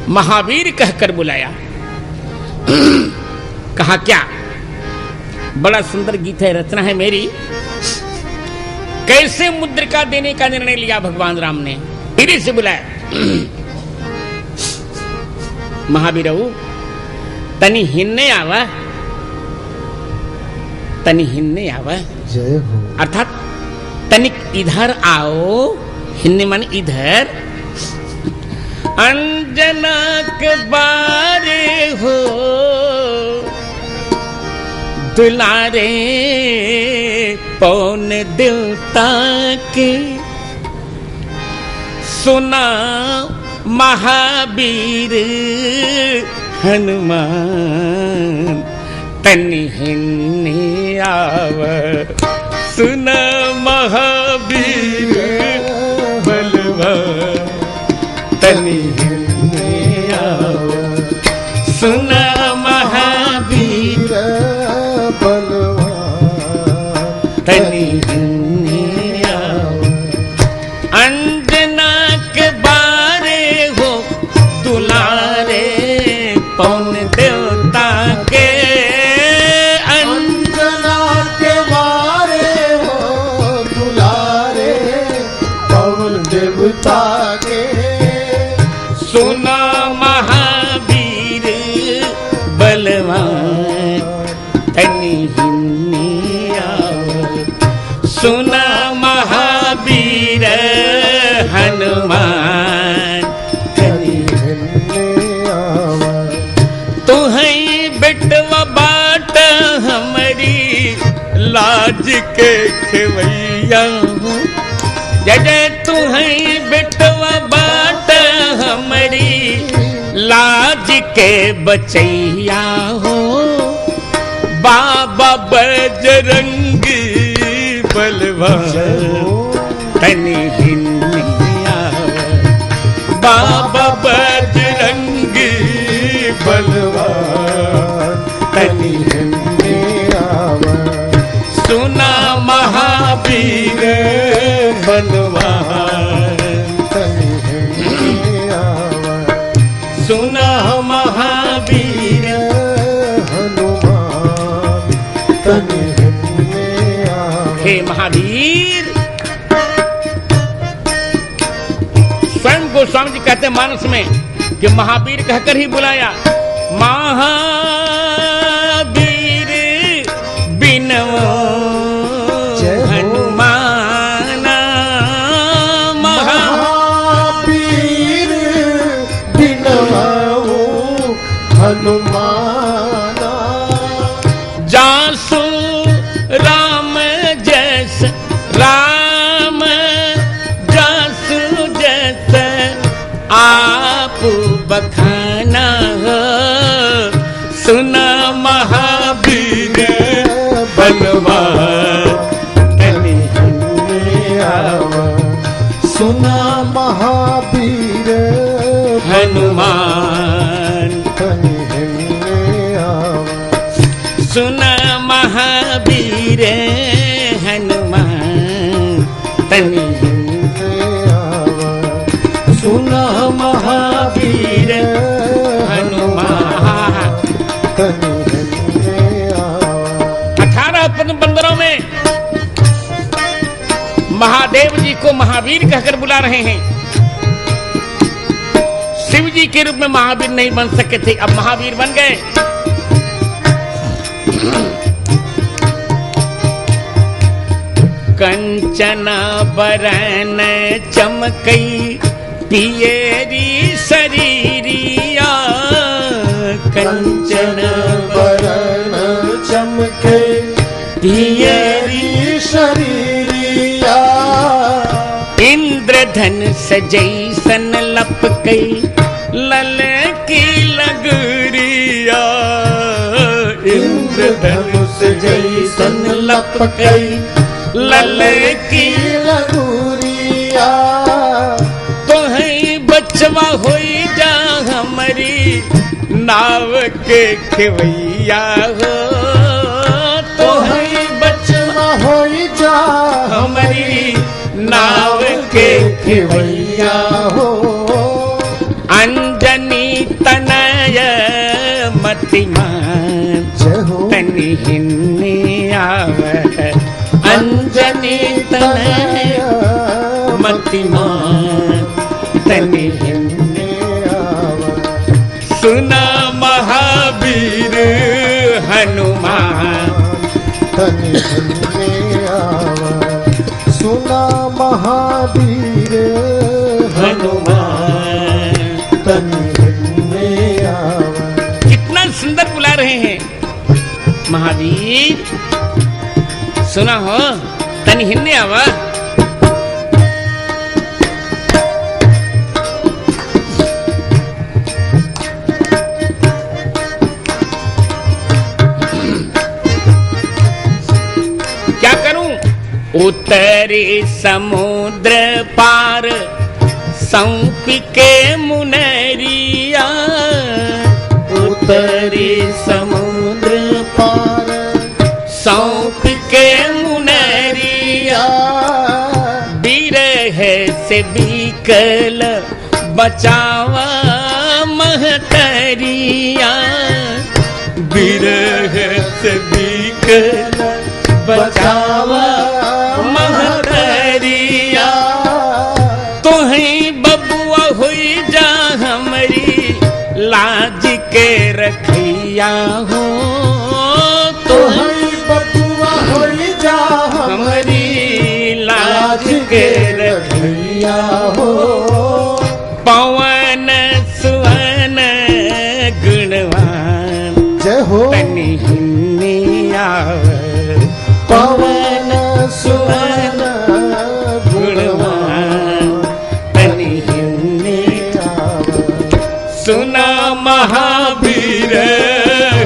महावीर कहकर बुलाया। कहा क्या बड़ा सुंदर गीत है, रचना है मेरी। कैसे मुद्रिका देने का निर्णय लिया भगवान राम ने, फिर से बुलाया। महावीरऊ तनी हिन्ने आवा, तनी हिन्ने आवा, जय हो। अर्थात तनिक इधर आओ। हिन्ने मन इधर। अंजना के बारे हो दुलारे पौन देवता के, सुना महावीर हनुमान तनि हिन्ने आव, सुना महावीर बलवान तनि हिन्ने आव, सुना महावीर बलवान तनि हिन्ने आव। अंजना के बारे हो दुलारे पौन देवता के, अंजना के बारे हो दुलारे पवन देवता के, सुना महावीर बलवान तनि हिन्ने आव, सुना महावीर हनुमान तनि हिन्ने आव। तुहई बेटवा बाट हमारी लाज के खेवैया हूँ। जय जय तुहई बेटवा बाट हमारी लाज के बचैया हो। बाबा बजरंगी बलवान तनि हिन्ने आव, बाबा बजरंगी बलवान तनि हिन्ने आव, सुना महावीर बलवान तनि हिन्ने आव, सुना महावीर हनुमान तनि हिन्ने आव। हे महावीर। स्वयं गोस्वामी जी कहते हैं मानस में कि महावीर कहकर ही बुलाया। महावीर बिनवो हनुमान, महावीर बिनवो हनुमान, जासु राम जैस राम जासु जैस आप बखाना हो, सुना महावीर बलवान तनि हिन्ने आव, सुना महावीर हनुमान तनि हिन्ने आव, सुना महावीर हनुमान तनि हिन्ने आव, सुना महावीर हनुमान। तनि हिन्ने आव। 18 बंदरों में महावीर कहकर बुला रहे हैं। शिव जी के रूप में महावीर नहीं बन सके थे, अब महावीर बन गए। कंचन बरन चमकई पियरी शरीरिया, कंचन बरन चमके पियरी शरीरिया, इंद्रधनुष जैसन लपकई लल की लगरिया, इंद्रधनुष जैसन लपकई लल की लगुरिया, तोहई बचवा होई जा हमारी नाव के खेवैया हो, तोहई बचवा होई जा हमारी नाव के खेवैया हो, अंजनी तनय मतिमान जय हो तनि हिन्ने आवे, अंजनी तनय मतिमान तनि हिन्ने आवा, सुना महावीर हनुमान तनि हिन्ने आवा, सुना महावीर हनुमान। तनि हिन्ने आवा, कितना सुंदर बुला रहे हैं महावीर, सुना हो तनि हिन्ने आवा। क्या करूं? उत्तरी समुद्र पार सौंप के मुनरिया, उत्तरी समुद्र पार सौंप के मुनरिया, बिरह से बिकल बचावा महतरिया, बिरह से बिकल बचावा महतरिया, तोहीं बबुआ हुई जा हमारी लाज के रखिया हो, तोहई बबुआ होई जा हमारी लाज के रखिया हो, पवन सुवन गुणवान जय हो तनि हिन्ने आवे, पवन सुवन गुणवान तनि हिन्ने आवा, सुना महावीर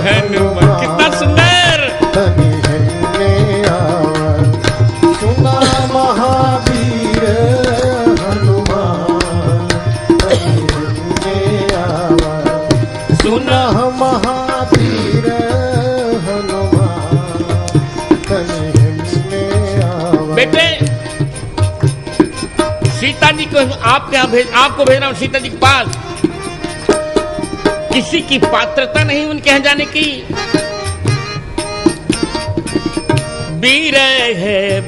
हनुमान। कितना सुंदर, तनि हिन्ने आवा, सुना महावीर हनुमान, तनि हिन्ने आवा, सुना महावीर हनुमान, तनि हिन्ने आवा। बेटे सीता जी को आपके यहाँ आपको भेज रहा हूँ सीता जी के पास। किसी की पात्रता नहीं उनके यहाँ जाने की। बिरह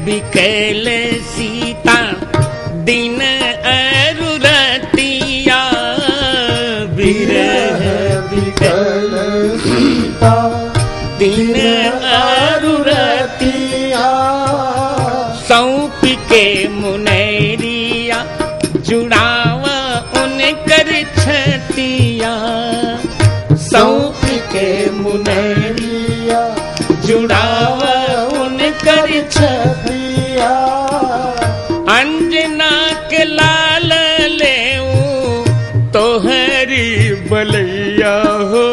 बिकल सीता दिन अरुरतिया, बिरह बिकल सीता दिन अरुरतिया, सौंप के मुनरिया जुड़ावा उनकर छतिया, सौंप के मुनरिया जुड़ावा उनकर छतिया, अंजना के लाल लेऊ तोहरी बलैया हो,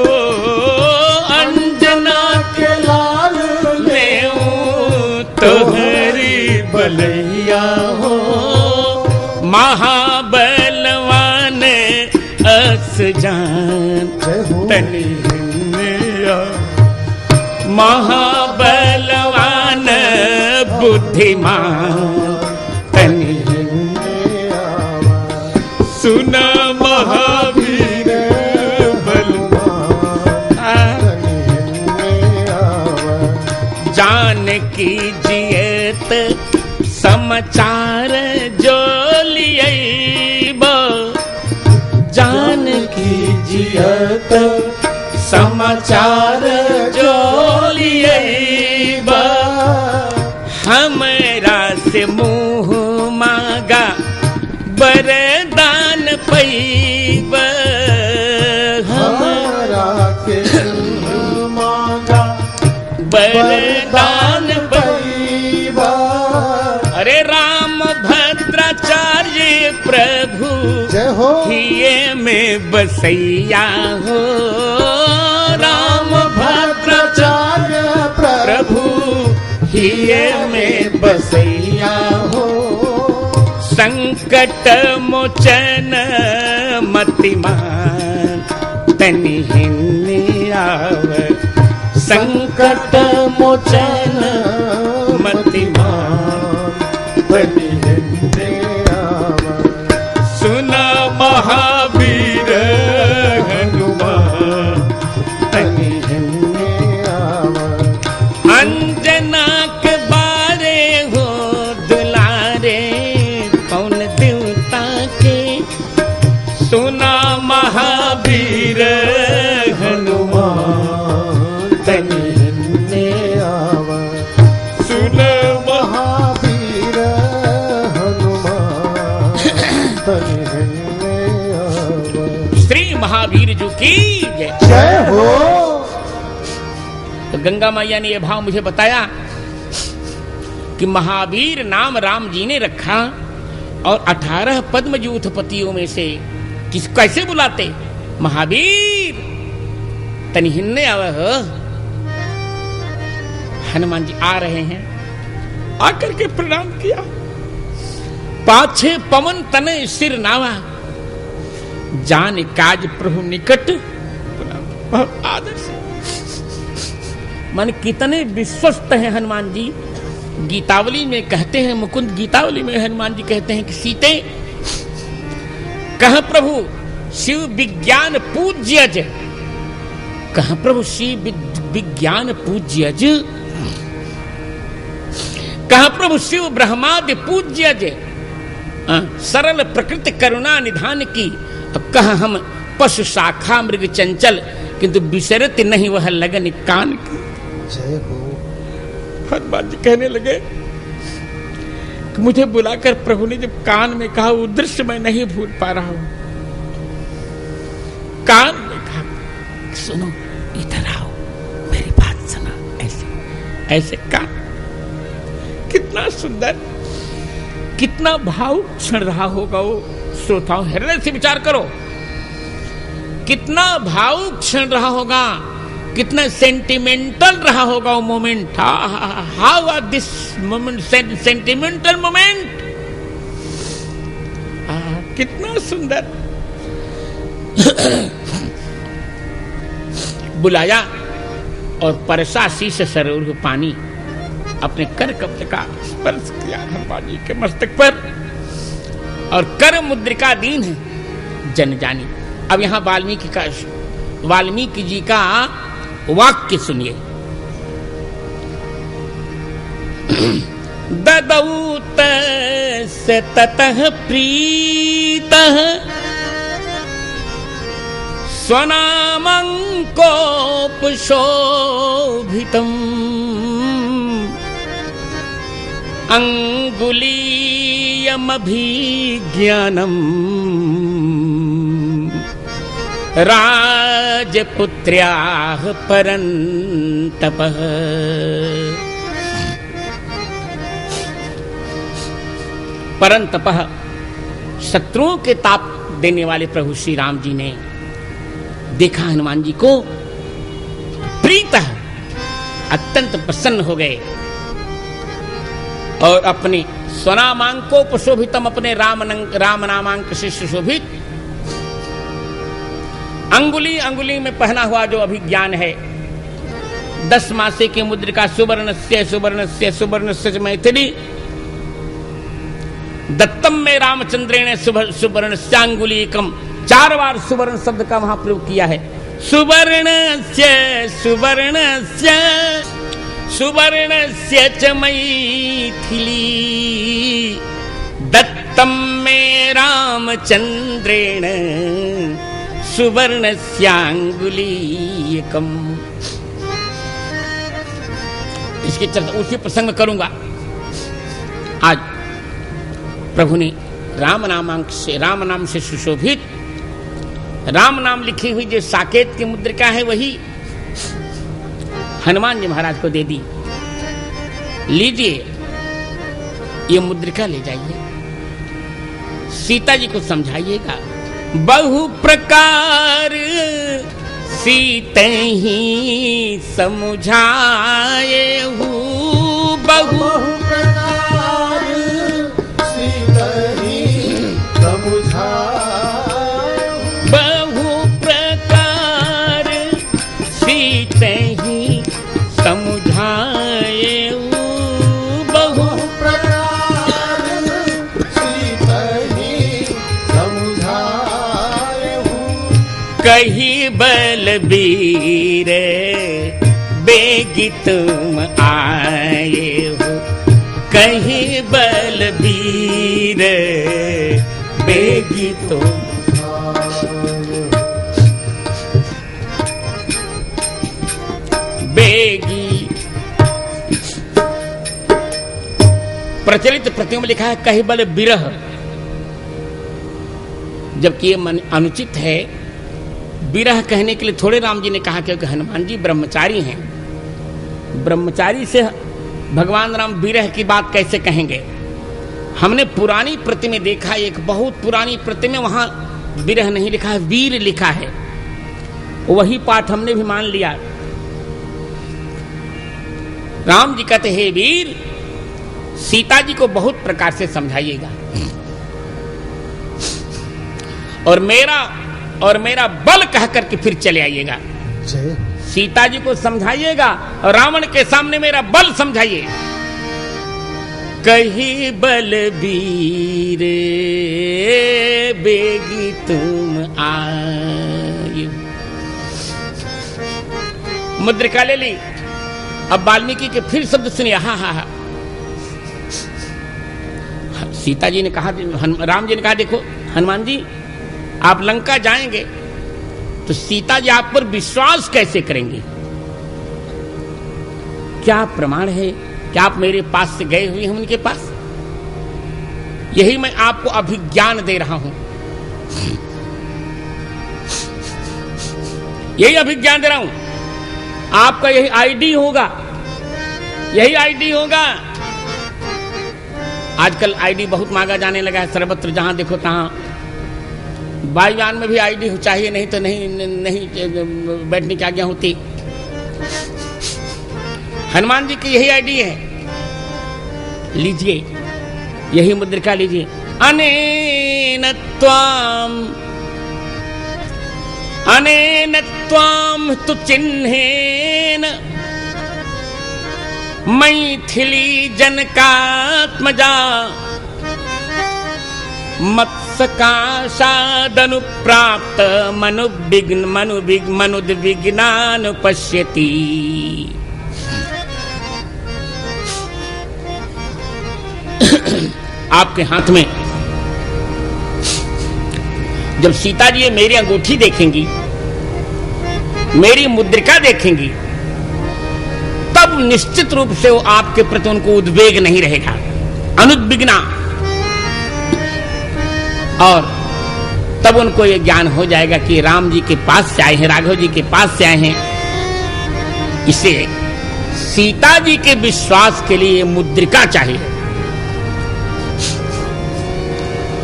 अंजना के लाल लेऊ तोहरी बलैया हो, महाबलवान अस जान जय हो तनि हिन्ने आवा, महाबलवान बुद्धिमान तनि हिन्ने आवा, सुना महावीर बलवान, तनि हिन्ने आवा, जान की जियत समाचार जो जियत समाचार जो लिए हमरा से मुँह मांगा वरदान पैब, हमारा के मांगा वरदान पैबा। अरे राम भद्राचार्य प्रभु जय हो हिये में बसैया हो, राम भद्राचार्य प्रभु हिये में बसैया हो संकट मोचन मतिमान तनि हिन्नी आव, संकट मोचन मतिमान बनी हिंदे आवा। सुन महावीर हनुमान बनी हिंदे आवा। अंजना के बारे हो दुलारे कौन देवता के, सुना महावीर हनुमान तनि हिंदे आवा। सुन महावीर हनुमान तनि हिंदे आवा। श्री महावीर जी की जय। जय हो तो गंगा मैया ने यह भाव मुझे बताया कि महावीर नाम राम जी ने रखा और 18 पद्मयूथपतियों में से किस कैसे बुलाते, महावीर तनि हिन्ने आवे हो। हनुमान जी आ रहे हैं, आकर के प्रणाम किया, पाछे पवन तने सिर नावा, जान काज प्रभु निकट, बहुत आदर से। मन कितने विश्वस्त हैं हनुमान जी। गीतावली में कहते हैं, मुकुंद गीतावली में हनुमान जी कहते हैं कि सीते कह प्रभु शिव विज्ञान पूज्यज, कह प्रभु शिव विज्ञान पूज्यज, कह प्रभु शिव ब्रह्मादि पूज्यज, सरल प्रकृति करुणा निधान की, कह हम पशु शाखा मृग चंचल, किंतु विसरत नहीं वह लगन कान की। जय हो हनुमान जी कहने लगे कि मुझे बुलाकर प्रभु ने जब कान में कहा, वो दृश्य मैं नहीं भूल पा रहा हूं। कान में कहा सुनो इधर आओ मेरी बात सुनो, ऐसे ऐसे कान। कितना सुंदर, कितना भावुक क्षण रहा होगा वो। श्रोताओं हृदय से विचार करो, कितना भावुक क्षण रहा होगा, कितना सेंटिमेंटल रहा होगा वो moment. How are this moment sentimental moment, कितना सुंदर। बुलाया और परसा शीश सरोवर पानी अपने कर कब्ज का स्पर्श किया हनुमान जी के मस्तक पर, और कर मुद्रिका दीन है जन जानी। अब यहां वाल्मीकि जी का वाक्य सुनिए। ददौत से ततः प्रीतः स्वनामंकोपशोभितम् अंगुलीयमभिज्ञानम् राजपुत्र्याः परन्तपः। परन्तपः शत्रुओं के ताप देने वाले प्रभु श्री राम जी ने देखा हनुमान जी को, प्रीतः अत्यंत प्रसन्न हो गए और अपने स्वनामांकोपशोभितम अपने राम नामांक से सुशोभित अंगुली में पहना हुआ जो अभिज्ञान है, 10 मासे की मुद्रिका सुवर्णस्य मैथिली दत्तम में रामचंद्रेण सुवर्णस्यांगुलीकम, 4 बार सुवर्ण शब्द का वहां प्रयोग किया है। सुवर्णस्य च मैथिली दत्तम में रामचंद्रेण सुवर्णस्याङ्गुलीयकम्। इसकी चर्चा उसी प्रसंग में करूंगा। आज प्रभु ने राम नाम से सुशोभित राम नाम लिखी हुई जो साकेत की मुद्रिका है वही हनुमान जी महाराज को दे दी। लीजिए ये मुद्रिका ले जाइए, सीता जी को समझाइएगा। बहु प्रकार सीते ही समझाए हूँ, बहु प्रकार सीते ही समझाए, बहु प्रकार सीते ही समझाए हूँ, बहु प्रकार सीते ही समझाए हूँ। कही बलबीर बेगी तुम आए हो, कही बलबीर बेगी तुम बेगी। प्रचलित प्रतियों में लिखा है कही बल बिरह, जबकि ये अनुचित है। बिरह कहने के लिए थोड़े राम जी ने कहा, क्योंकि हनुमान जी ब्रह्मचारी हैं। ब्रह्मचारी से भगवान राम बिरह की बात कैसे कहेंगे? हमने पुरानी प्रति में देखा, एक बहुत पुरानी प्रति में वहां बिरह नहीं लिखा है, वीर लिखा है। वही पाठ हमने भी मान लिया। राम जी कहते हे वीर, सीता जी को बहुत प्रकार से समझाइएगा और मेरा बल कह करके फिर चले आइएगा। सीता जी को समझाइएगा और रावण के सामने मेरा बल समझाइए। कही बलबीर बेगी तुम आए। मुद्रिका ले ली। अब वाल्मीकि के फिर शब्द सुनिए। हा हा हा। सीता जी ने कहा, राम जी ने कहा देखो हनुमान जी, आप लंका जाएंगे तो सीता जी आप पर विश्वास कैसे करेंगे? क्या प्रमाण है? क्या आप मेरे पास से गए हुए हैं उनके पास? यही मैं आपको अभिज्ञान दे रहा हूं, यही अभिज्ञान दे रहा हूं। आपका यही आईडी होगा, यही आईडी होगा। आजकल आईडी बहुत मांगा जाने लगा है सर्वत्र, जहां देखो तहां। वायुयान में भी आईडी चाहिए, नहीं तो नहीं बैठने की आज्ञा होती। हनुमान जी की यही आईडी है। लीजिए यही मुद्रिका लीजिए। अनेन त्वाम तु चिन्हेन मैथिली जनकात्मजा मत्सकाशादनु प्राप्त मनुद्विग्नान पश्यति। आपके हाथ में जब सीता जी मेरी अंगूठी देखेंगी, मेरी मुद्रिका देखेंगी, तब निश्चित रूप से वो आपके प्रति उनको उद्वेग नहीं रहेगा, अनुद्विग्ना। और तब उनको ये ज्ञान हो जाएगा कि राम जी के पास से आए हैं, राघव जी के पास से आए हैं। इसे सीता जी के विश्वास के लिए मुद्रिका चाहिए,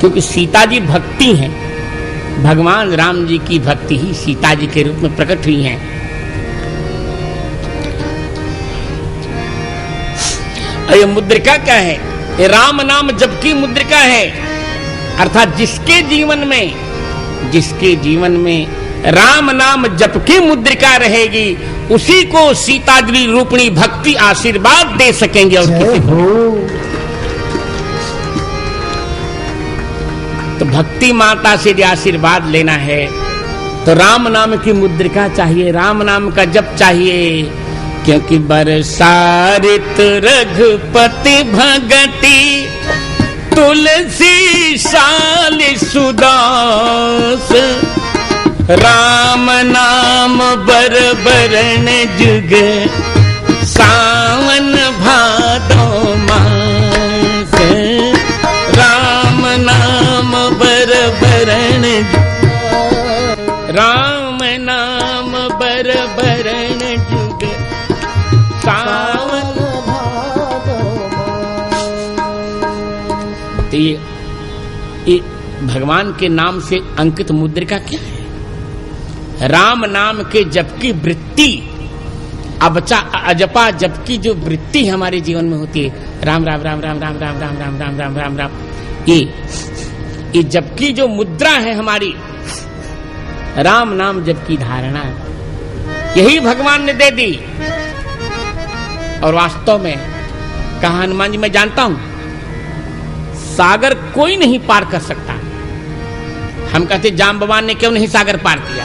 क्योंकि सीता जी भक्ति हैं। भगवान राम जी की भक्ति ही सीता जी के रूप में प्रकट हुई है। ये मुद्रिका क्या है? ये राम नाम जपकी मुद्रिका है। अर्थात जिसके जीवन में राम नाम जप की मुद्रिका रहेगी, उसी को सीता जी रूपणी भक्ति आशीर्वाद दे सकेंगे और किसी को। तो भक्ति माता से यदि आशीर्वाद लेना है तो राम नाम की मुद्रिका चाहिए, राम नाम का जप चाहिए। क्योंकि बरसारित रघुपति भगति तुलसी शाल सुदास राम नाम बरबरण जुग सावन भादो मास। राम नाम बरबरण राम नाम बरबरण जुग सावन। तो ये भगवान के नाम से अंकित मुद्रिका क्या है? राम नाम के जप की वृत्ति, अजपा जप की जो वृत्ति हमारे जीवन में होती है, राम राम राम राम राम राम राम राम राम राम राम राम, ये जप की जो मुद्रा है हमारी, राम नाम जप की धारणा, यही भगवान ने दे दी। और वास्तव में कहा हनुमान जी, मैं जानता हूं सागर कोई नहीं पार कर सकता। हम कहते जाम्बवान ने क्यों नहीं सागर पार किया,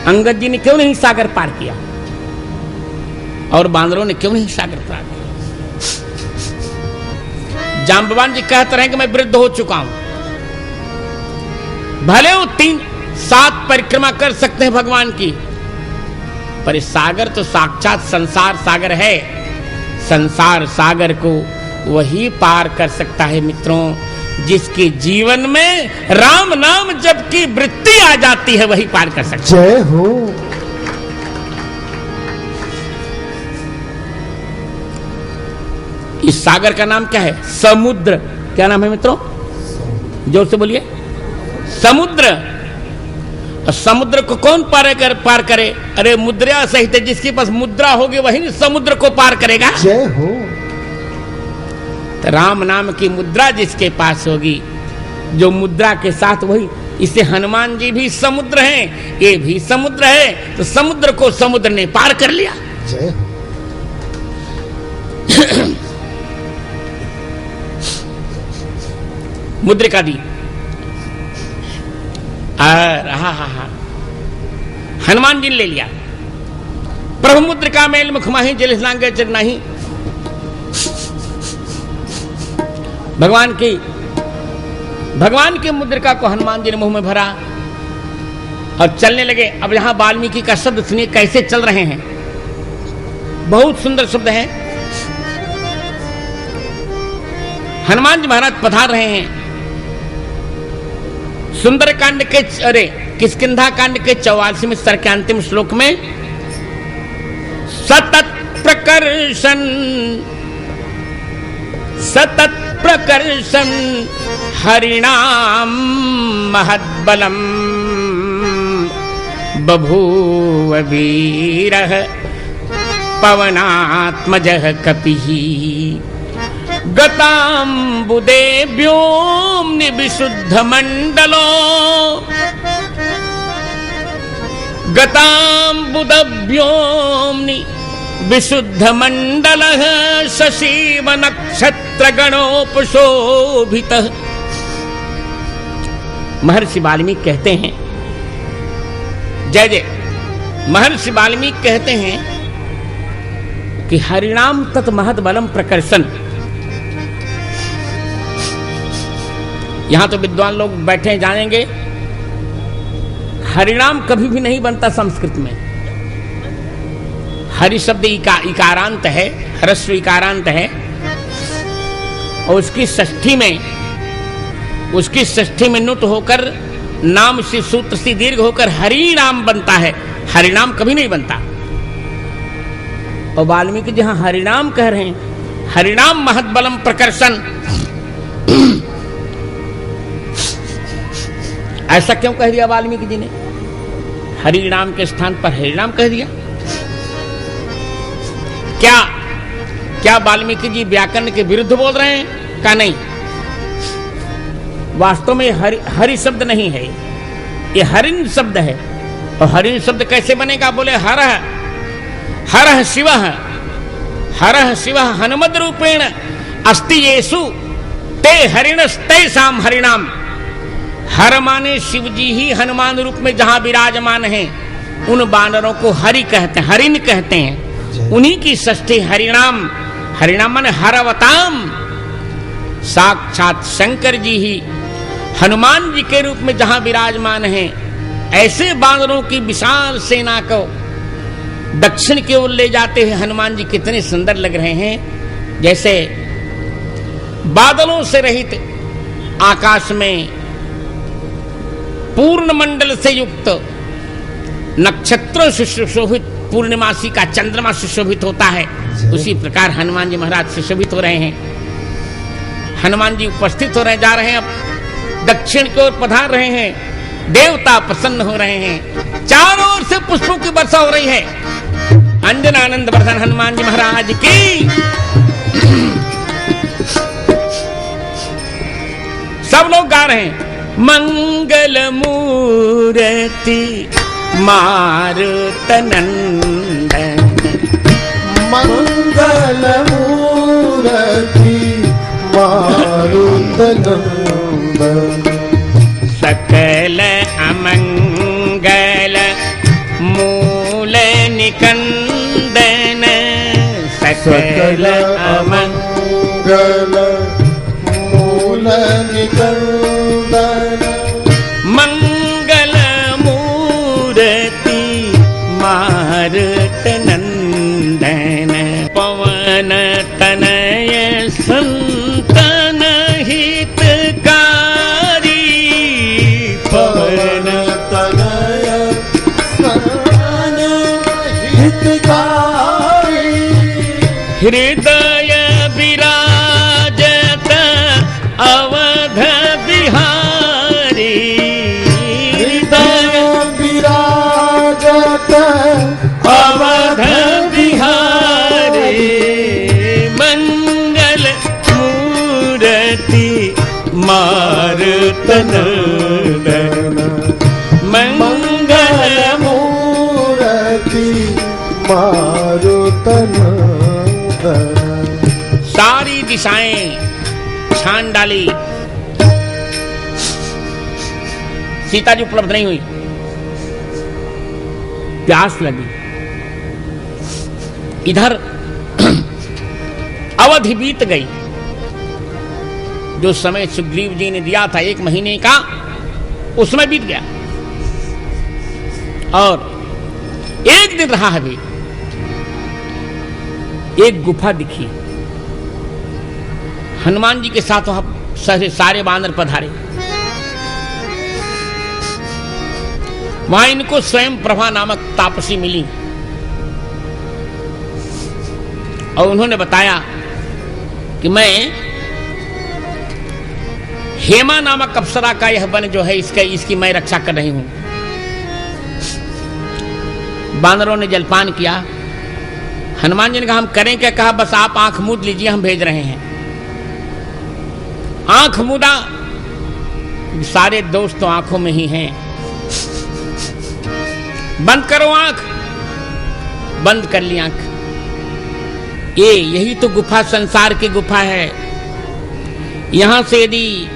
अंगद जी ने क्यों नहीं सागर पार किया, और बांदरों ने क्यों नहीं सागर पार किया। जाम्बवान जी कहते रहे कि मैं वृद्ध हो चुका हूं, भले वो 3-7 परिक्रमा कर सकते हैं भगवान की, पर इस सागर तो साक्षात संसार सागर है। संसार सागर को वही पार कर सकता है मित्रों, जिसके जीवन में राम नाम जप की वृत्ति आ जाती है, वही पार कर सकता है। जय हो। इस सागर का नाम क्या है? समुद्र। क्या नाम है मित्रों? जोर से बोलिए। समुद्र। और समुद्र को कौन पार करे? अरे मुद्रा सहित, जिसके पास मुद्रा होगी वही समुद्र को पार करेगा। जय हो। तो राम नाम की मुद्रा जिसके पास होगी, जो मुद्रा के साथ वही, इसे हनुमान जी भी समुद्र हैं, ये भी समुद्र है, तो समुद्र को समुद्र ने पार कर लिया। जय हो। मुद्रिका दी। हनुमान जी ने ले लिया। प्रभु मुद्रिका मेल मुख माही जल लांगे चर नहीं। भगवान की मुद्रिका को हनुमान जी ने मुंह में भरा और चलने लगे। अब यहां वाल्मीकि का शब्द सुनिए कैसे चल रहे हैं, बहुत सुंदर शब्द है। हनुमान जी महाराज पधार रहे हैं। सुंदरकांड के किष्किंधा कांड के 44वें स्तर के अंतिम श्लोक में सतत प्रकर्षण हरिणाम महद्बलम बभूव वीरः पवनात्मजः कपिः गताम्बुदे व्योम्नि विशुद्ध मंडलो गताम्बुद व्योम्नि विशुद्ध मंडलः शशीव नक्षत्र गणोपशोभितः। महर्षि वाल्मीकि कहते हैं, जय जय, महर्षि वाल्मीकि कहते हैं कि हरिणाम तत् महद बलम प्रकर्षण। यहां तो विद्वान लोग बैठे जानेंगे, हरिणाम कभी भी नहीं बनता संस्कृत में। हरि शब्द इकारांत है, ह्रस्व इकारांत है, और उसकी षष्ठी में नुट होकर नाम से सूत्र से दीर्घ होकर हरि नाम बनता है, हरिनाम कभी नहीं बनता। और वाल्मीकि जहां हरिनाम कह रहे हैं, हरिनाम महद्बलम प्रकर्षण, ऐसा क्यों कह दिया वाल्मीकि जी ने? हरिनाम के स्थान पर हरिनाम कह दिया। क्या वाल्मीकि जी व्याकरण के विरुद्ध बोल रहे हैं? क्या नहीं, वास्तव में हरि शब्द नहीं है, ये हरिण शब्द है। और हरिण शब्द कैसे बनेगा? बोले हरः शिवः हनुमद रूपेण अस्ति येषु ते हरिणस्तेषाम हरिणाम। हर माने शिव जी ही हनुमान रूप में जहां विराजमान हैं, उन बानरों को हरि कहते हैं, हरिण कहते हैं। उन्हीं की षष्ठी हरिणाम, हरिणाम माने हरवताम। साक्षात शंकर जी ही हनुमान जी के रूप में जहां विराजमान हैं, ऐसे बानरों की विशाल सेना को दक्षिण की ओर ले जाते हुए हनुमान जी कितने सुंदर लग रहे हैं, जैसे बादलों से रहित आकाश में पूर्ण मंडल से युक्त नक्षत्रों से सुशोभित पूर्णिमासी का चंद्रमा सुशोभित होता है, उसी प्रकार हनुमान जी महाराज सुशोभित हो रहे हैं। हनुमान जी उपस्थित हो रहे जा रहे हैं, अब दक्षिण की ओर पधार रहे हैं, देवता प्रसन्न हो रहे हैं, चारों ओर से पुष्पों की वर्षा हो रही है। अंजनानंद वर्धन हनुमान जी महाराज की। सब लोग गा रहे हैं, मंगल मूर्ति मारुत नंदन, मंगल मूर्ति मारुत नंदन, सकल अमंगल मूल निकंदन, सकल अमंगल मूल निकंदन, मंगल मूर्ति मारुत नंदन, पवन तनय संतन हितकारी, पवन तनय संतन हितकारी, हृदय विराजत अवध बिहारी, हृदय विराजत अवध बिहारी, मंगल मूर्ति मारुत नंदन, मंगल मूर्ति मारुत नंदन। सारी दिशाएं छान डाली, सीता जी उपलब्ध नहीं हुई, प्यास लगी। इधर अवधि बीत गई, जो समय सुग्रीव जी ने दिया था 1 महीने का, उसमें बीत गया और 1 दिन रहा है। अभी एक गुफा दिखी, हनुमान जी के साथ वहां सारे बानर पधारे। वहां इनको स्वयं प्रभा नामक तापसी मिली और उन्होंने बताया कि मैं हेमा नामक अप्सरा का यह वन जो है इसकी मैं रक्षा कर रही हूं। बानरों ने जलपान किया। हनुमान जी ने कहा हम करें क्या? कहा बस आप आंख मूंद लीजिए, हम भेज रहे हैं। आंख मूंदा, सारे दोस्त तो आंखों में ही हैं। बंद करो आंख, बंद कर ली आंख। यही तो गुफा संसार की गुफा है। यहां से यदि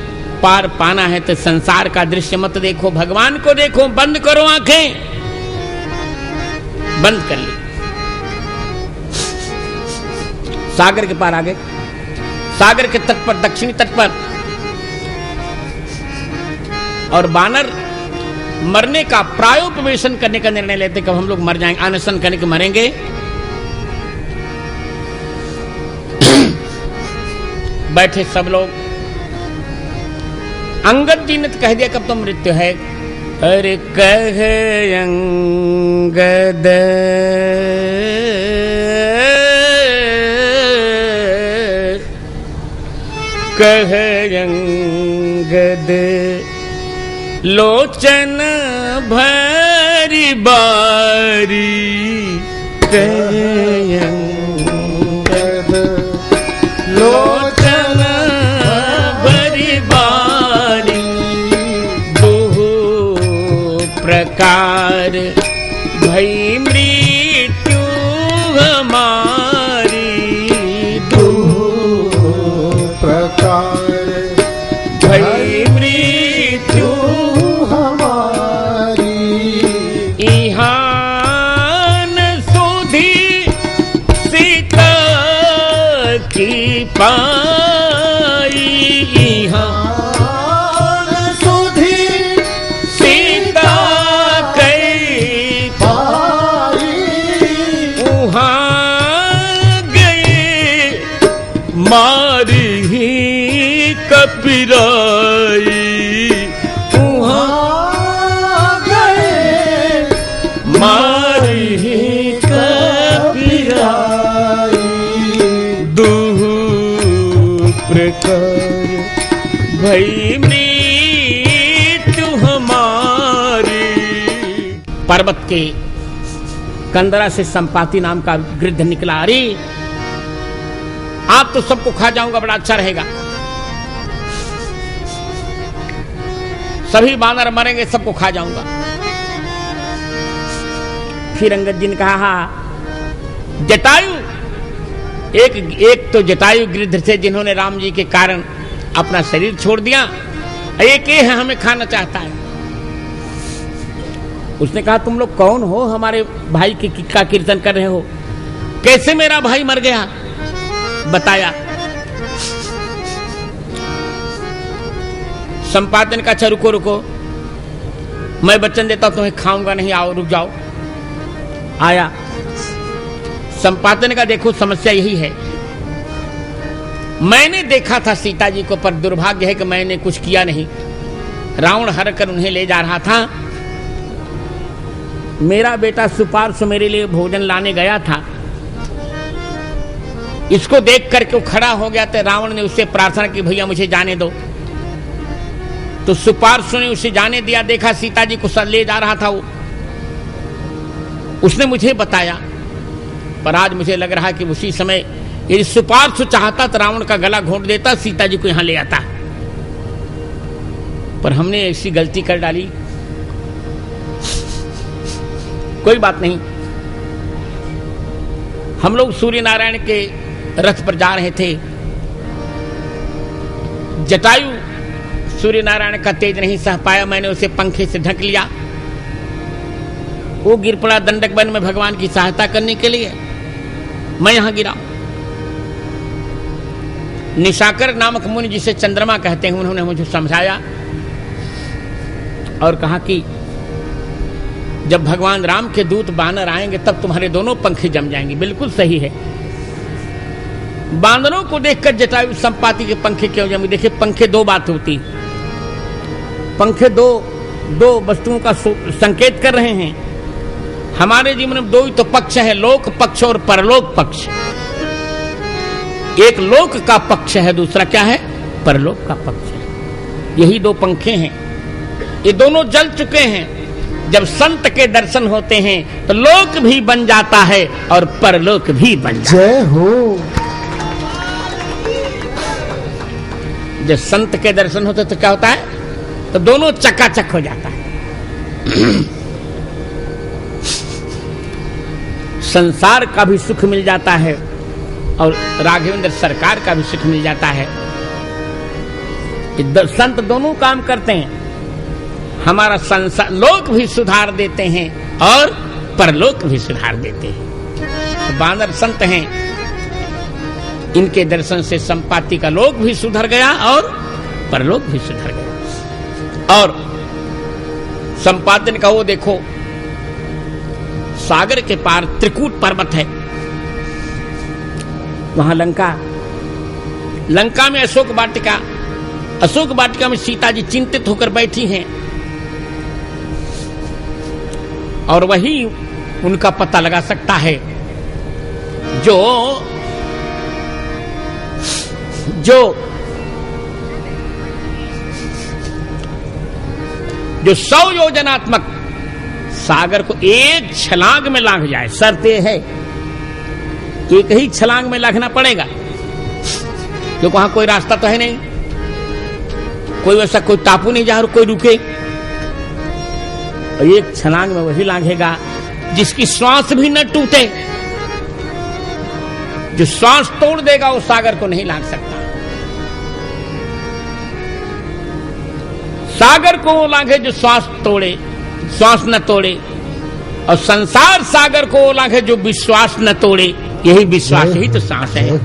पार पाना है तो संसार का दृश्य मत देखो, भगवान को देखो। बंद करो आंखें, बंद कर ली। सागर के पार आ गए, सागर के तट पर, दक्षिणी तट पर। और बानर मरने का प्रायोपवेशन करने का निर्णय लेते, कब हम लोग मर जाएंगे, अनशन करने के मरेंगे। बैठे सब लोग। अंगद जी ने तो कह दिया कब तो मृत्यु है। अरे कह अंगद कह अंगद लोचन भरी बारी, कह अंगद लोचन भरी बारी, बहु प्रकार भई मृत्यु हमारी, बहु प्रकार भई मृत्यु हमारी। इहान सुधी सीता की पाई, इहान कर भई मृत्यु हमारी। पर्वत के कंदरा से संपाति नाम का गिद्ध निकला। अरे आप तो सबको खा जाऊंगा, बड़ा अच्छा रहेगा, सभी बानर मरेंगे, सबको खा जाऊंगा। फिर अंगद जी ने कहा, हाँ जटायु, एक तो जटायु गिद्ध थे जिन्होंने राम जी के कारण अपना शरीर छोड़ दिया, एक ये है हमें खाना चाहता है। उसने कहा, तुम लोग कौन हो, हमारे भाई का कीर्तन कर रहे हो, कैसे मेरा भाई मर गया, बताया। संपादन का, अच्छा रुको रुको, मैं वचन देता हूं तुम्हें खाऊंगा नहीं, आओ रुक जाओ। आया संपादन का, देखो समस्या यही है, मैंने देखा था सीता जी को, पर दुर्भाग्य है कि मैंने कुछ किया नहीं। रावण हर कर उन्हें ले जा रहा था, मेरा बेटा सुपार्श मेरे लिए भोजन लाने गया था, इसको देख करके वो खड़ा हो गया, तो रावण ने उससे प्रार्थना की, भैया मुझे जाने दो। तो सुपार्श ने उसे जाने दिया, देखा सीता जी को सर ले जा रहा था वो, उसने मुझे बताया। पर आज मुझे लग रहा है कि उसी समय यदि सुपार्श चाहता तो रावण का गला घोंट देता, सीता जी को यहां ले आता, पर हमने ऐसी गलती कर डाली। कोई बात नहीं, हम लोग सूर्य नारायण के रथ पर जा रहे थे, जटायु सूर्य नारायण का तेज नहीं सह पाया, मैंने उसे पंखे से ढक लिया, वो गिर पड़ा दंडक वन में भगवान की सहायता करने के लिए, मैं यहां गिरा। निशाकर नामक मुनि जिसे चंद्रमा कहते हैं, उन्होंने मुझे समझाया और कहा कि जब भगवान राम के दूत बानर आएंगे तब तुम्हारे दोनों पंखे जम जाएंगे। बिल्कुल सही है। बानरों को देखकर जटायु संपाति के पंखे क्यों जमे? देखिए, पंखे दो बात होती, पंखे दो वस्तुओं का संकेत कर रहे हैं। हमारे जीवन में दो ही तो पक्ष है, लोक पक्ष और परलोक पक्ष। एक लोक का पक्ष है, दूसरा क्या है? परलोक का पक्ष है। यही दो पंखे हैं, ये दोनों जल चुके हैं। जब संत के दर्शन होते हैं तो लोक भी बन जाता है और परलोक भी बन जाता है। जय हो। जब संत के दर्शन होते तो क्या होता है? तो दोनों चकाचक हो जाता है। संसार का भी सुख मिल जाता है और राघवेंद्र सरकार का भी सुख मिल जाता है। संत दोनों काम करते हैं, हमारा संसार लोक भी सुधार देते हैं और परलोक भी सुधार देते हैं। तो बानर संत हैं, इनके दर्शन से संपाति का लोक भी सुधर गया और परलोक भी सुधर गया। और संपादन का वो देखो, सागर के पार त्रिकूट पर्वत है, वहां लंका में अशोक वाटिका में सीता जी चिंतित होकर बैठी हैं और वही उनका पता लगा सकता है जो 100 योजनात्मक सागर को एक छलांग में लांघ जाए। शर्त यह है, एक ही छलांग में लांघना पड़ेगा, क्योंकि वहां कोई रास्ता तो है नहीं, कोई वैसा कोई टापू नहीं जहां कोई रुके। और एक छलांग में वही लांघेगा जिसकी श्वास भी न टूटे। जो श्वास तोड़ देगा वो सागर को नहीं लांघ सकता। सागर को वो लांघे जो श्वास न तोड़े, और संसार सागर को वो लांघे जो विश्वास न तोड़े। यही विश्वास ही तो सांस है।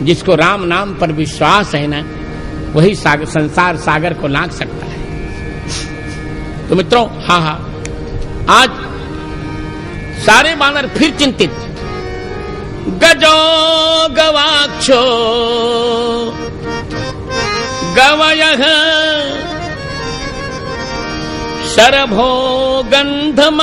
जिसको राम नाम पर विश्वास है ना, वही संसार सागर को लांघ सकता है। तो मित्रों, हाँ, आज सारे बानर फिर चिंतित। गजो गवाक्षो गवयः शरभो गंधमादनः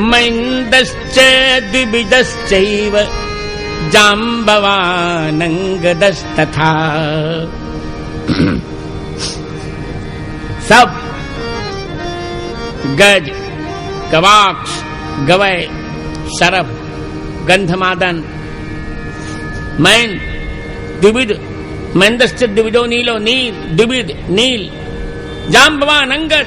मैन्दश्च द्विविदश्चैव जाम्बवानङ्गदस्तथा। सब गज, गवाक्ष, गवय, शरभ, गंधमादन, मैन, द्विविद, मैन्दश्च द्विविदो नीलो, नील, द्विविद, नील, जाम्बवान, अंगद,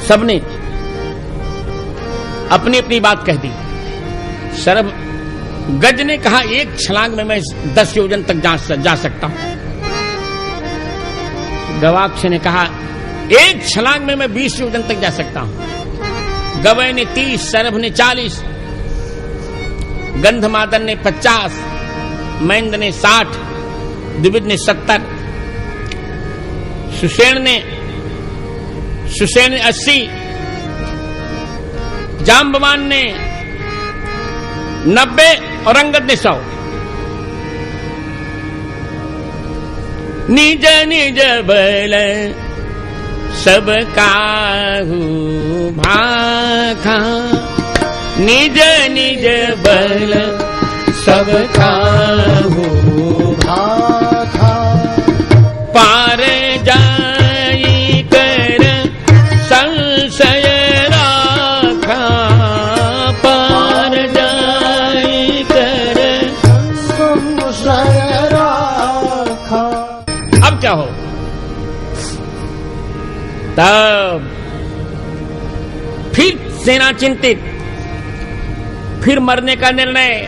सबने अपनी अपनी बात कह दी। शरभ, गज ने कहा एक छलांग में मैं 10 योजन तक जा सकता हूं। गवाक्ष ने कहा एक छलांग में मैं 20 योजन तक जा सकता हूं। गवय ने 30, शरभ ने 40, गंधमादन ने 50, मैंद ने 60, द्विविद ने 70, सुषेण ने 80, जाम्बवान ने 90 और अंगद ने 100। निज निज बल सब काहू भाखा, निज निज बल सब काहू भाखा। पार जाई कर संशय राखा, पार जाई कर संशय राखा। अब क्या हो? तब फिर सेना चिंतित, फिर मरने का निर्णय।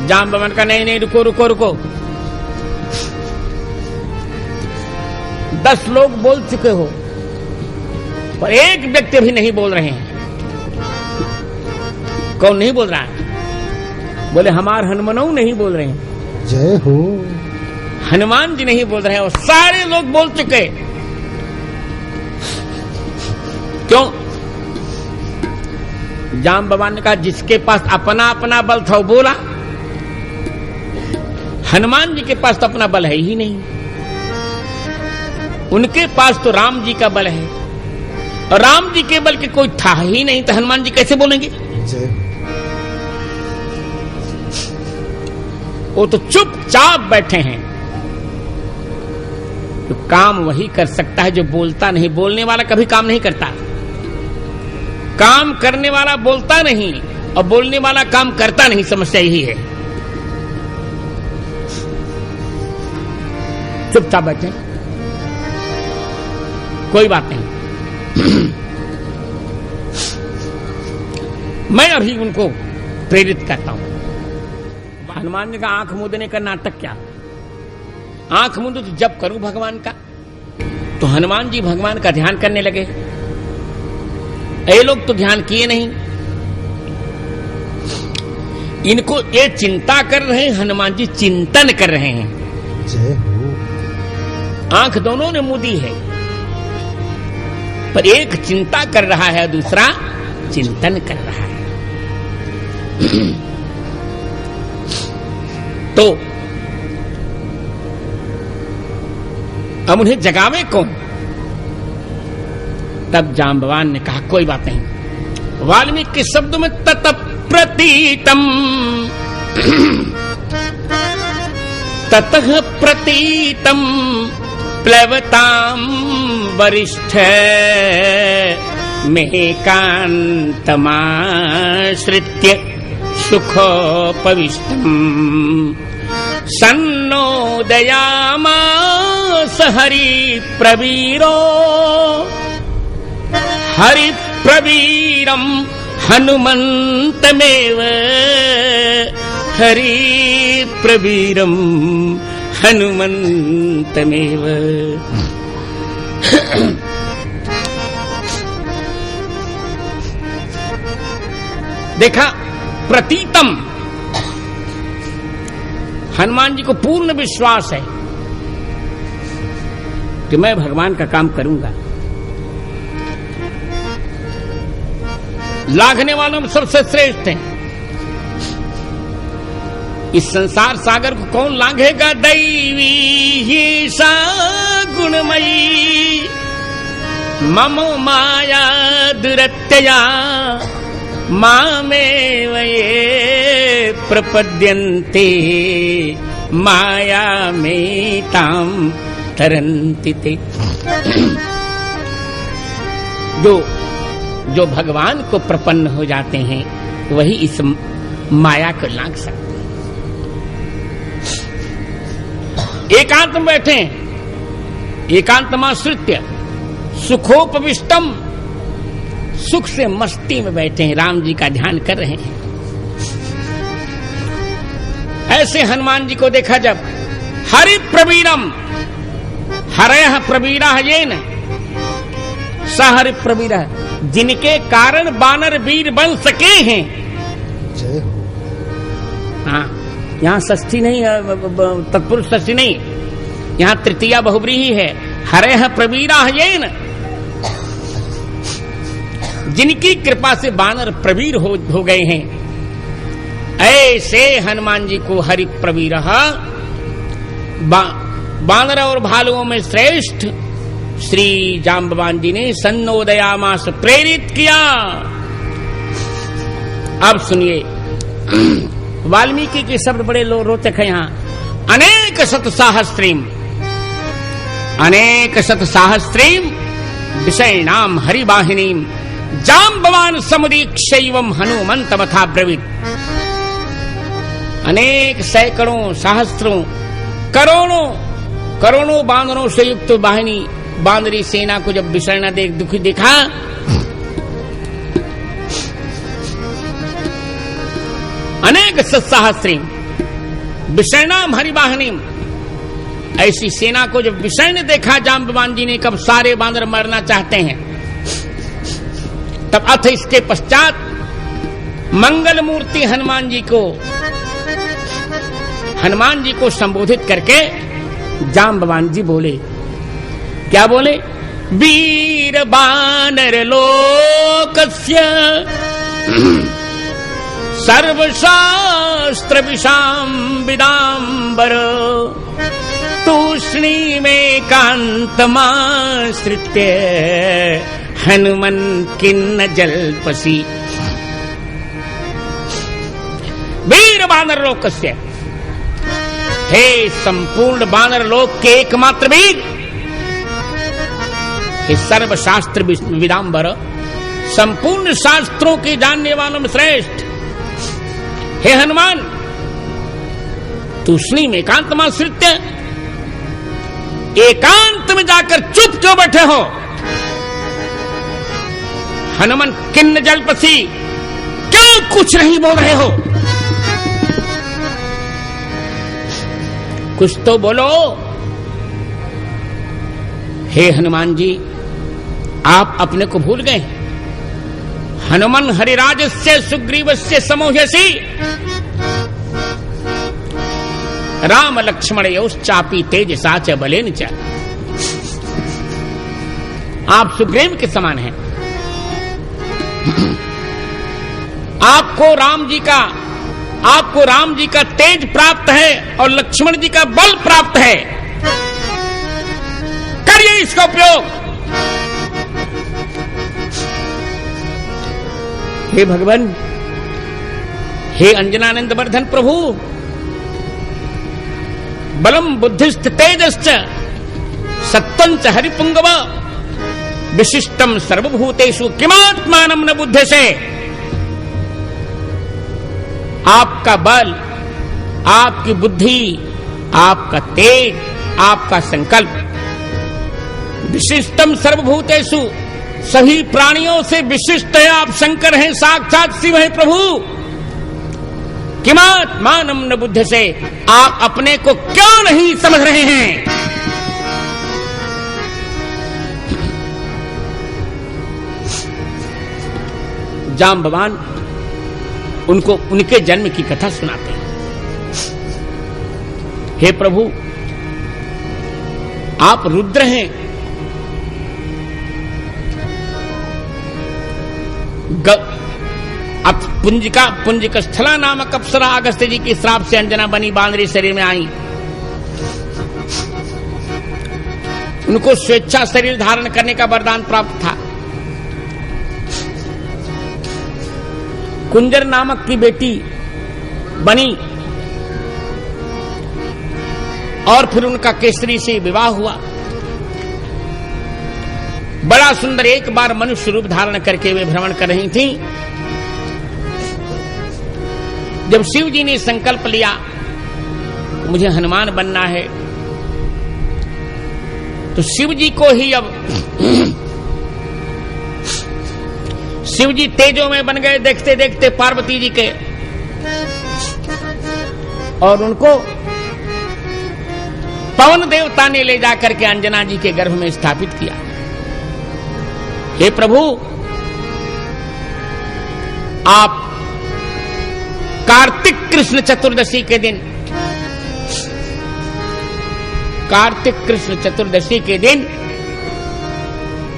जाम्बवान का नहीं नहीं, रुको रुको रुको। 10 लोग बोल चुके हो पर एक व्यक्ति भी नहीं बोल रहे हैं। कौन नहीं बोल रहा है? बोले हमार हनुमानऊ नहीं बोल रहे हैं। जय हो। हनुमान जी नहीं बोल रहे हैं और सारे लोग बोल चुके। क्यों? जाम्बवान ने कहा जिसके पास अपना अपना बल था वो बोला। हनुमान जी के पास तो अपना बल है ही नहीं। उनके पास तो राम जी का बल है और राम जी के बल के कोई था ही नहीं, तो हनुमान जी कैसे बोलेंगे? वो तो चुपचाप बैठे हैं। तो काम वही कर सकता है जो बोलता नहीं। बोलने वाला कभी काम नहीं करता। काम करने वाला बोलता नहीं और बोलने वाला काम करता नहीं। समस्या यही है। चुपचाप बैठे, कोई बात नहीं। मैं अभी उनको प्रेरित करता हूं। हनुमान जी का आंख मूंदने का नाटक क्या? आंख मूंदो तो जब करूं भगवान का। तो हनुमान जी भगवान का ध्यान करने लगे। ये लोग तो ध्यान किए नहीं। इनको ये चिंता कर रहे हैं, हनुमान जी चिंतन कर रहे हैं। जय हो। आंख दोनों ने मूंदी है पर एक चिंता कर रहा है, दूसरा चिंतन कर रहा है। तो अब उन्हें जगावे कौन? तब जाम्बवान ने कहा कोई बात नहीं। वाल्मीकि के शब्दों में तत प्रतीतम, ततः प्रतीतम प्लवताम वरिष्ठ मेकांतमाश्रित्य सुखोपविष्टम् सन्नोदयामास हरिप्रवीरो हरिप्रवीरम् हनुमन्तमेव हरिप्रवीरम् हनुमन्तमेव। देखा, प्रतीतम, हनुमान जी को पूर्ण विश्वास है कि मैं भगवान का काम करूंगा। लांघने वालों में सबसे श्रेष्ठ है। इस संसार सागर को कौन लांघेगा? दैवी ही सा गुणमयी मम माया दुरत्यया मामेव ये प्रपद्यन्ते माया में ताम तरन्ति ते। जो भगवान को प्रपन्न हो जाते हैं वही इस माया को लांघ सकते हैं। एकांत में बैठे, एकांतमाश्रित्य सुखोपविष्टम, सुख से मस्ती में बैठे हैं, राम जी का ध्यान कर रहे हैं। ऐसे हनुमान जी को देखा जब हरि प्रवीरम, हरयः प्रवीरः येन सहरि प्रवीरः, जिनके कारण बानर वीर बन सके हैं। जय हो। हाँ, यहाँ षष्ठी नहीं, तत्पुरुष षष्ठी नहीं, यहाँ तृतीया बहुब्रीहि है। हरयः प्रवीरः येन, जिनकी कृपा से बानर प्रवीर हो गए हैं, ऐसे हनुमान जी को हरि प्रवीरः, बानर और भालुओं में श्रेष्ठ श्री जाम्बवान जी ने सन्नोदयामास प्रेरित किया। अब सुनिए, वाल्मीकि के शब्द बड़े रोचक है। यहाँ अनेक शत सहस्त्रीम, अनेक शत सहस्त्रीम विषयणाम हरिवाहिनीम जाम्बवान समुदीक्षैवम हनुमंत वथा ब्रवीत। अनेक सैकड़ों सहस्त्रों करोड़ों करोड़ों बानरों से युक्त वाहिनी, बानरी सेना को जब विषर्ण देख दुखी देखा, अनेक सहस्त्रीम विषर्णाम हरिवाहिनीम, ऐसी सेना को जब विषर्ण देखा जाम्बवान जी ने, कब सारे बानर मरना चाहते हैं, तब अथ इसके पश्चात मंगल मूर्ति हनुमान जी को संबोधित करके जाम्बवान जी बोले। क्या बोले? वीर बानर लोकस्य सर्वशास्त्र विशाम्बिदाम्बर तूष्णी में कांतमाश्रित्य हनुमन किन्न जल्पसी। वीर बानर लोकस्य, हे संपूर्ण बानर लोक के एकमात्र वीर, हे सर्वशास्त्र विदाम्बर, संपूर्ण शास्त्रों के जानने वालों में श्रेष्ठ, हे हनुमान, तूष्णी में एकांतमाश्रित्य, एकांत में जाकर चुप क्यों बैठे हो? हनुमान किन्न जल्पसी, क्यों कुछ नहीं बोल रहे हो? कुछ तो बोलो। हे हनुमान जी, आप अपने को भूल गए। हनुमान हरिराजस्य सुग्रीवस्य समोह्यसि राम लक्ष्मणयोश्चापि तेजसा च बलेन च। आप सुग्रीव के समान हैं। आपको राम जी का तेज प्राप्त है और लक्ष्मण जी का बल प्राप्त है। करिए इसका उपयोग। हे भगवान, हे अंजनानंद वर्धन प्रभु, बलम बुद्धिस्त तेजश्च सत्वंच हरिपुंगव विशिष्टम सर्वभूतेषु किमात्मानं न बुध्यसे। आपका बल, आपकी बुद्धि, आपका तेज, आपका संकल्प, विशिष्टम सर्वभूतेषु, सभी प्राणियों से विशिष्ट है। आप शंकर हैं, साक्षात शिव है प्रभु। किमात्मानं न बुध्यसे, आप अपने को क्यों नहीं समझ रहे हैं? जाम्बवान उनको उनके जन्म की कथा सुनाते हैं। हे प्रभु, आप रुद्र हैं, अब पुंजिका स्थला नामक अप्सरा अगस्त्य जी के श्राप से अंजना बनी बानरी शरीर में आई। उनको स्वेच्छा शरीर धारण करने का वरदान प्राप्त था। कुंजर नामक की बेटी बनी और फिर उनका केसरी से विवाह हुआ। बड़ा सुंदर एक बार मनुष्य रूप धारण करके वे भ्रमण कर रही थीं। जब शिव जी ने संकल्प लिया मुझे हनुमान बनना है, तो शिव जी को ही अब शिव जी तेजों में बन गए देखते देखते पार्वती जी के, और उनको पवन देवता ने ले जाकर के अंजना जी के गर्भ में स्थापित किया। हे प्रभु, आप कार्तिक कृष्ण चतुर्दशी के दिन, कार्तिक कृष्ण चतुर्दशी के दिन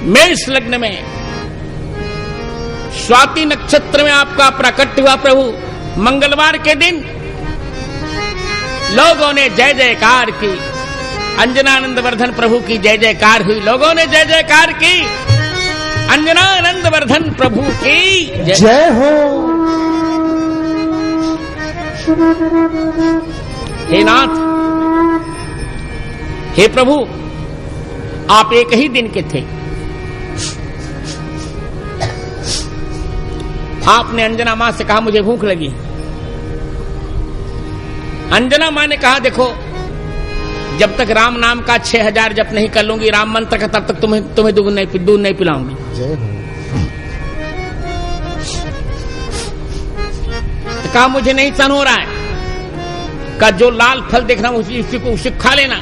मेष लग्न में स्वाति नक्षत्र में आपका प्राकट्य हुआ। प्रभु, मंगलवार के दिन लोगों ने जय जयकार की, अंजनानंद वर्धन प्रभु की जय जयकार हुई। लोगों ने जय जयकार की, अंजनानंद वर्धन प्रभु की जय हो। हे नाथ, हे प्रभु, आप एक ही दिन के थे। आपने अंजना मां से कहा मुझे भूख लगी। अंजना मां ने कहा देखो, जब तक राम नाम का 6000 जप नहीं कर लूंगी राम मंत्र का, तब तक तुम्हें दूध नहीं पिलाऊंगी। जय हो। तो कहा मुझे नहीं सहन हो रहा है, का जो लाल फल देख रहा हूं उसी खा लेना।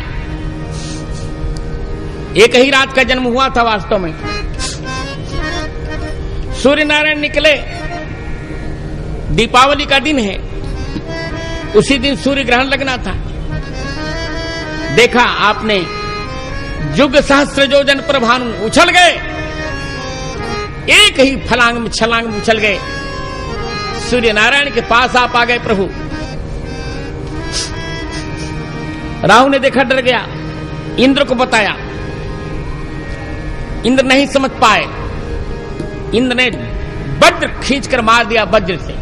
एक ही रात का जन्म हुआ था वास्तव में। सूर्य नारायण निकले, दीपावली का दिन है, उसी दिन सूर्य ग्रहण लगना था। देखा आपने, युग सहस्त्र योजन पर भानु उछल गए, एक ही छलांग में उछल गए, सूर्य नारायण के पास आप आ गए। प्रभु, राहु ने देखा, डर गया, इंद्र को बताया, इंद्र नहीं समझ पाए, इंद्र ने वज्र खींचकर मार दिया वज्र से।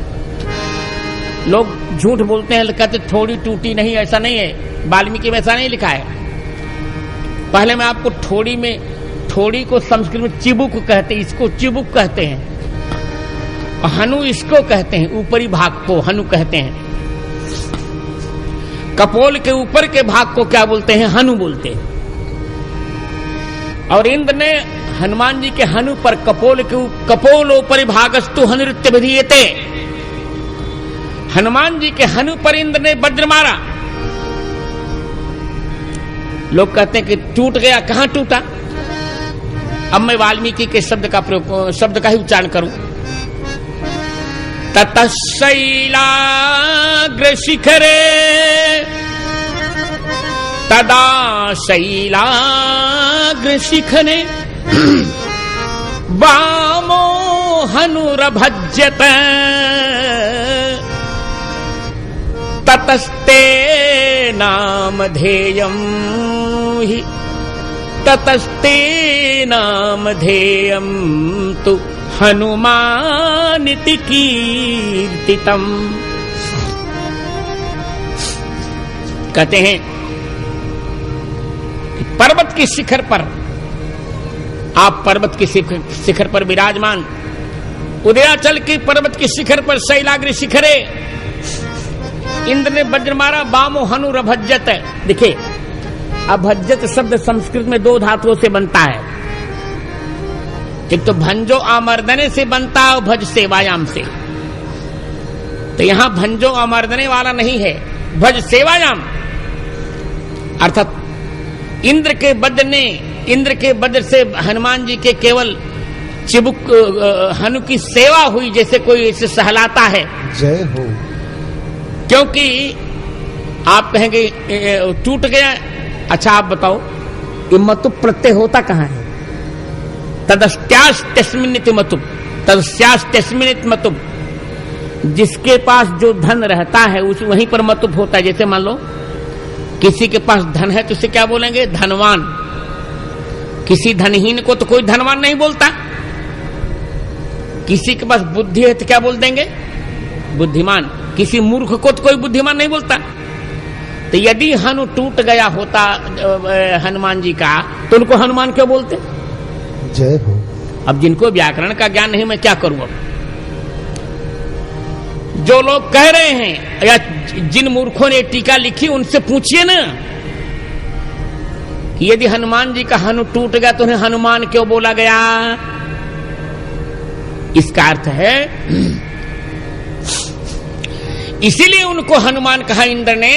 लोग झूठ बोलते हैं, कहते थोड़ी टूटी नहीं, ऐसा नहीं है, वाल्मीकि में ऐसा नहीं लिखा है। पहले मैं आपको थोड़ी को संस्कृत में चिबुक कहते हैं, इसको चिबुक कहते हैं। हनु इसको कहते हैं, ऊपरी भाग को हनु कहते हैं। कपोल के ऊपर के भाग को क्या बोलते हैं? हनु बोलते हैं। और इंद्र ने हनुमान जी के हनु पर कपोलोपरि भागस्तु हनुरित्य विधीयते, हनुमान जी के हनु पर इंद्र ने वज्र मारा। लोग कहते हैं कि टूट गया, कहां टूटा? अब मैं वाल्मीकि के शब्द का ही उच्चारण करूं। ततः शैलाग्र शिखरे तदा शैलाग्र शिखरे वामो हनुरभज्यत ततस्ते नामधेयम् हि ततस्ते नामधेयम् तु हनुमानिति कीर्तितम्। कहते हैं कि पर्वत के शिखर पर, आप पर्वत के शिखर पर विराजमान, उदयाचल की पर्वत के शिखर पर शैलाग्र शिखरे इंद्र ने वज्र मारा। बामो हनु रभज्जत, देखिए अभज्जत शब्द संस्कृत में दो धातुओं से बनता है, एक तो भंजो आमर्दने से बनता है और भज सेवायाम से। तो यहां भंजो आमर्दने वाला नहीं है, भज सेवायाम, अर्थात इंद्र के वज्र से हनुमान जी के केवल चिबुक हनु की सेवा हुई, जैसे कोई इसे सहलाता है। जय हो। क्योंकि आप कहेंगे टूट गया, अच्छा आप बताओ ये मतुब प्रत्यय होता कहां है? तदस्यास्त्यस्मिन्निति मतुब, तदस्यास्त्यस्मिन्निति मतुब, जिसके पास जो धन रहता है उस वहीं पर मतुब होता है। जैसे मान लो किसी के पास धन है तो उसे क्या बोलेंगे? धनवान। किसी धनहीन को तो कोई धनवान नहीं बोलता, किसी के पास बुद्धि है तो क्या बोल देंगे? बुद्धिमान। किसी मूर्ख को तो कोई बुद्धिमान नहीं बोलता। तो यदि हनु टूट गया होता हनुमान जी का, तो उनको हनुमान क्यों बोलते? जय हो। अब जिनको व्याकरण का ज्ञान नहीं, मैं क्या करूं? अब जो लोग कह रहे हैं या जिन मूर्खों ने टीका लिखी उनसे पूछिए ना कि यदि हनुमान जी का हनु टूट गया तो उन्हें हनुमान क्यों बोला गया? इसका अर्थ है इसीलिए उनको हनुमान कहा इंद्र ने।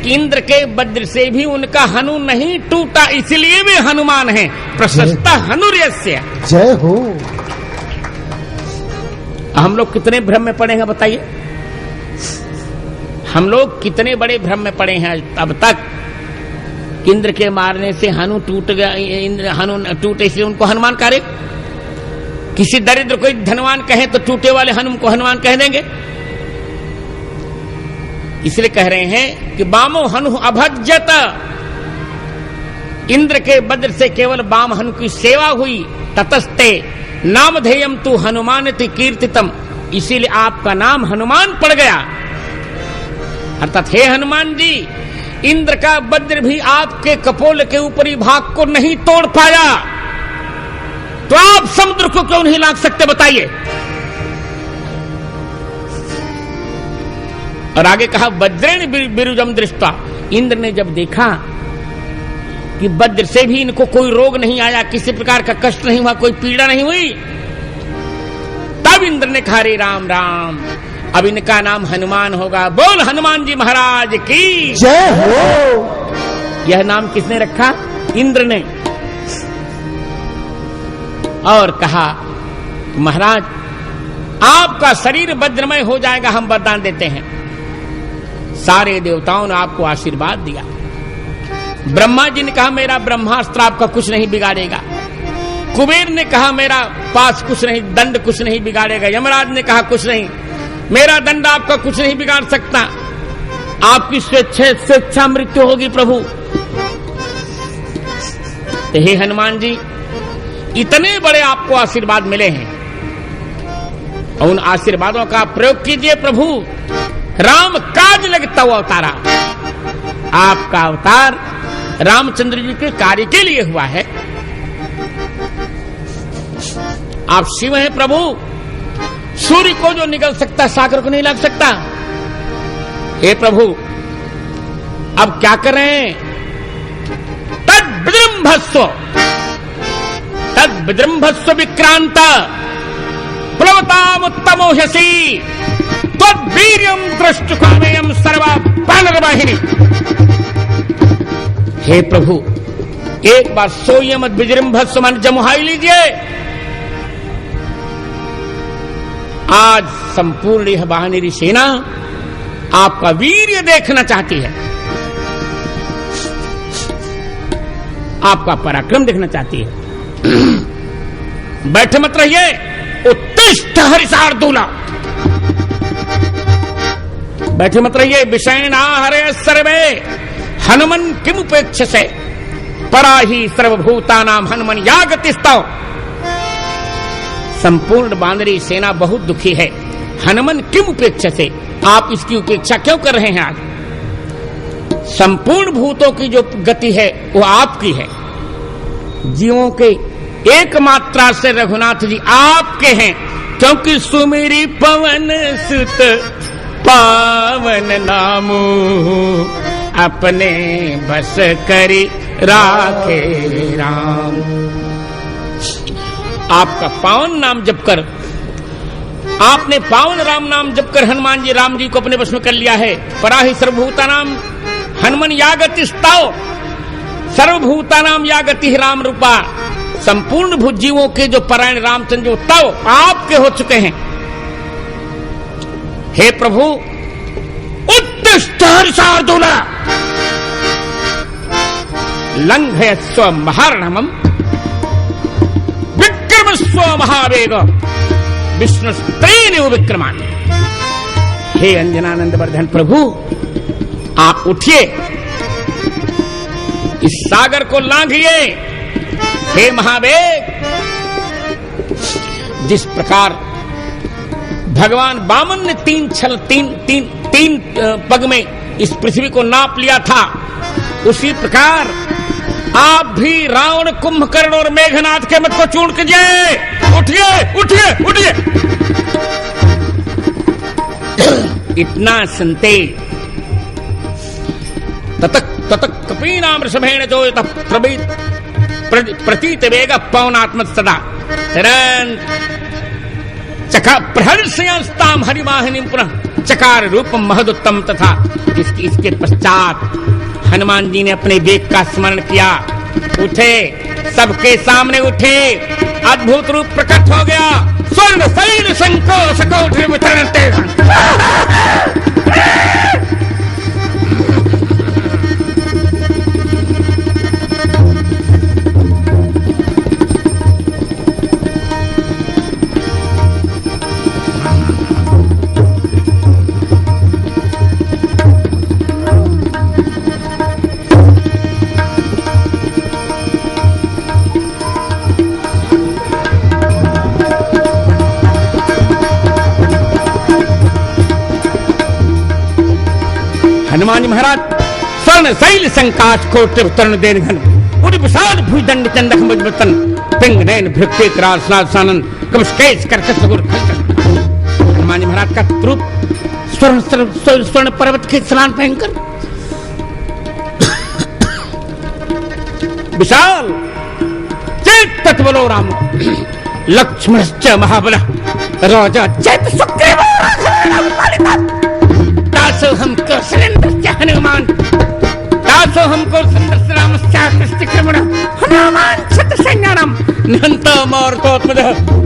इंद्र के वज्र से भी उनका हनु नहीं टूटा, इसलिए वे हनुमान हैं। प्रशस्ता हनुर्यस्य। जय हो। हम लोग कितने भ्रम में पड़े हैं बताइए? हम लोग कितने बड़े भ्रम में पड़े हैं अब तक। इंद्र के मारने से हनु टूट गया, इंद्र हनु टूटे इसलिए उनको हनुमान करे। किसी दरिद्र को धनवान कहे तो टूटे वाले हनुमान को हनुमान कह देंगे। इसलिए कह रहे हैं कि बामो हनु अभज्यत, इंद्र के वज्र से केवल बाम हनु की सेवा हुई। ततस्ते नामधेयम तु हनुमानति कीर्तितम, इसीलिए आपका नाम हनुमान पड़ गया। अर्थात हे हनुमान जी, इंद्र का वज्र भी आपके कपोल के ऊपरी भाग को नहीं तोड़ पाया, तो आप समुद्र को क्यों नहीं लांघ सकते बताइए? और आगे कहा वज्रेण बिरुजम दृष्टा, इंद्र ने जब देखा कि वज्र से भी इनको कोई रोग नहीं आया, किसी प्रकार का कष्ट नहीं हुआ, कोई पीड़ा नहीं हुई, तब इंद्र ने कहा रे राम राम, अब इनका नाम हनुमान होगा। बोल हनुमान जी महाराज की जय हो। यह नाम किसने रखा? इंद्र ने। और कहा महाराज आपका शरीर वज्रमय हो जाएगा, हम वरदान देते हैं। सारे देवताओं ने आपको आशीर्वाद दिया। ब्रह्मा जी ने कहा मेरा ब्रह्मास्त्र आपका कुछ नहीं बिगाड़ेगा। कुबेर ने कहा मेरा पास कुछ नहीं, दंड कुछ नहीं बिगाड़ेगा। यमराज ने कहा कुछ नहीं, मेरा दंड आपका कुछ नहीं बिगाड़ सकता। आपकी स्वेच्छा मृत्यु होगी प्रभु। तो हे हनुमान जी, इतने बड़े आपको आशीर्वाद मिले हैं, और उन आशीर्वादों का प्रयोग कीजिए प्रभु। राम काज लगता हुआ अवतारा, आपका अवतार रामचंद्र जी के कार्य के लिए हुआ है। आप शिव हैं प्रभु। सूर्य को जो निगल सकता है सागर को नहीं लग सकता। हे प्रभु अब क्या करें? तद विजृंभस्व विक्रांत प्लवतामुत्तमोहसी त्वद्वीर्यं दृष्टुकामेयं सर्वा वानरवाहिनी। हे प्रभु एक बार सोइए मत, विजृंभस्व मन जमुहाई लीजिए। आज संपूर्ण यह वानरी सेना आपका वीर्य देखना चाहती है, आपका पराक्रम देखना चाहती है। बैठे मत रहिए। उत्तिष्ठ हरिशार्दूला, बैठे मत रहिए। विषयना हरे सर्वे हनुमन किम उपेक्ष से पराही सर्वभूतानाम हनुमन यागतिस्तव। संपूर्ण वानरी सेना बहुत दुखी है। हनुमन किम उपेक्ष से, आप इसकी उपेक्षा क्यों कर रहे हैं? आज संपूर्ण भूतों की जो गति है वो आपकी है। जीवों के एक मात्रा से रघुनाथ जी आपके हैं, क्योंकि सुमेरी पवन सुत पावन नामू अपने बस करी राखे राम। आपका पावन नाम जप कर, आपने पावन राम नाम जप कर हनुमान जी राम जी को अपने वश में कर लिया है। पराहि सर्वभूता नाम हनुमन यागति स्ताव, सर्वभूता नाम यागति राम रूपा। संपूर्ण भूजीवों के जो परायण रामचंद्र तव आपके हो चुके हैं। हे प्रभु उत्तिष्ठ हरिशार्दूला लंघय स्व महारणमम विक्रम स्व महावेग विष्णु स्त्रीन विक्रमान। हे अंजनानंद वर्धन प्रभु आप उठिए, इस सागर को लांघिए। हे महावेग, जिस प्रकार भगवान वामन ने तीन पग में इस पृथ्वी को नाप लिया था, उसी प्रकार आप भी रावण, कुंभकर्ण और मेघनाथ के मत को चूर्ण कीजिए। उठिए उठिए उठिए। इतना सुनते ततक कपीनाम ऋषभेण जो प्रतीत वेग पवनात्म सदा प्रहर्षयस्ताम हरिवाहिनी पुनः चकार रूपम महदुत्तम। तथा इसके पश्चात हनुमान जी ने अपने वेग का स्मरण किया, उठे, सबके सामने उठे, अद्भुत रूप प्रकट हो गया। स्वर्ण शैल शंको सकोठ वितरणते। हनुमान जी महाराज स्वर्ण शैल संकाश कोट तरण देन घन उड़ विशाल भुजदंड चंदक मजबतन पिंग नयन भृत्य त्रासनाद सानन कवच केश करकश गुर खलचन। हनुमान जी महाराज का रूप स्वर्ण पर्वत के स्नान पहनकर विशाल चेत तत्वलो राम लक्ष्मणश्च महाबल राजा चैत सुग्रीव दासो हमको सुरेंद्र हनुमान दासो हमको सुंदर राम कृष्ण क्रमण हनुमान शत संज्ञानम निहंत मारुतोत्मज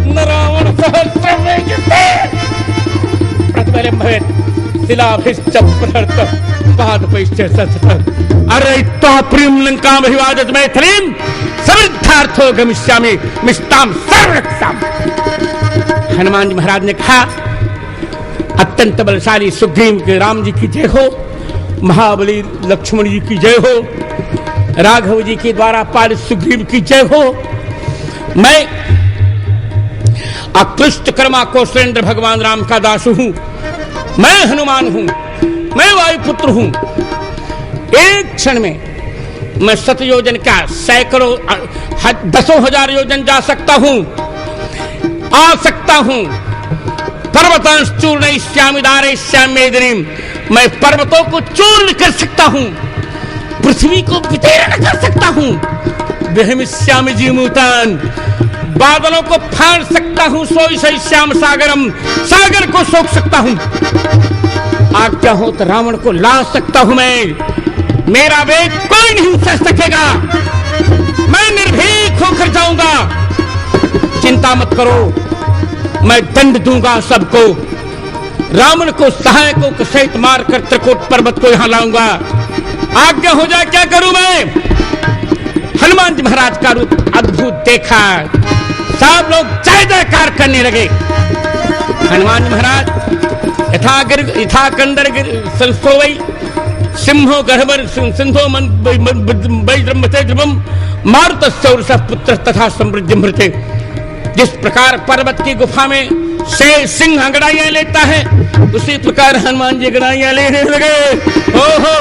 नरावण सहस्रमेजुते प्रतिबलम भवेत् शिलाभिश्च प्रहर्त पादपैश्च सतत अरयित्वा प्रियं लंकाम अभिवादत मैथिलीं समृद्धार्थो गमिष्यामि मिष्टाम सर्वरक्षाम। हनुमान जी महाराज ने कहा, अत्यंत बलशाली सुग्रीव के राम जी की जय हो, महाबली लक्ष्मण जी की जय हो, राघव जी के द्वारा पालित सुग्रीव की जय हो। मैं अकृष्ट कर्मा कौशलेंद्र भगवान राम का दास हूं, मैं हनुमान हूं, मैं वायुपुत्र हूं। एक क्षण में मैं 100 योजन का सैकड़ों 10,000 योजन जा सकता हूं, आ सकता हूं। पर्वतांश चूर्ण श्यामी दारे श्यामेदनीम, मैं पर्वतों को चूर्ण कर सकता हूं, पृथ्वी को वितीर्ण कर सकता हूं। बेहमिश्यामी जीमूतान, बादलों को फाड़ सकता हूं। सोई सही श्याम सागरम, सागर को सोख सकता हूं। आज्ञा हो तो रावण को ला सकता हूं मैं। मेरा वेग कोई नहीं सह सकेगा, मैं निर्भीक होकर जाऊंगा। चिंता मत करो, मैं दंड दूंगा सबको। रावण को, सहायकों को सहित मारकर त्रिकूट पर्वत को यहां लाऊंगा। आज्ञा हो जाए, क्या करूं मैं। हनुमान जी महाराज का रूप अद्भुत देखा, सब लोग जय जयकार करने लगे। हनुमान जी महाराज यथा कंदर संस्थोवई सिंहो गर्भर सिंधो मन वैद्रम मारुतस्य पुत्र तथा समृद्धि। जिस प्रकार पर्वत की गुफा में से सिंह अंगड़ाइयां लेता है, उसी प्रकार हनुमान जी अंगड़ाइयां लेने लगे। ओहो,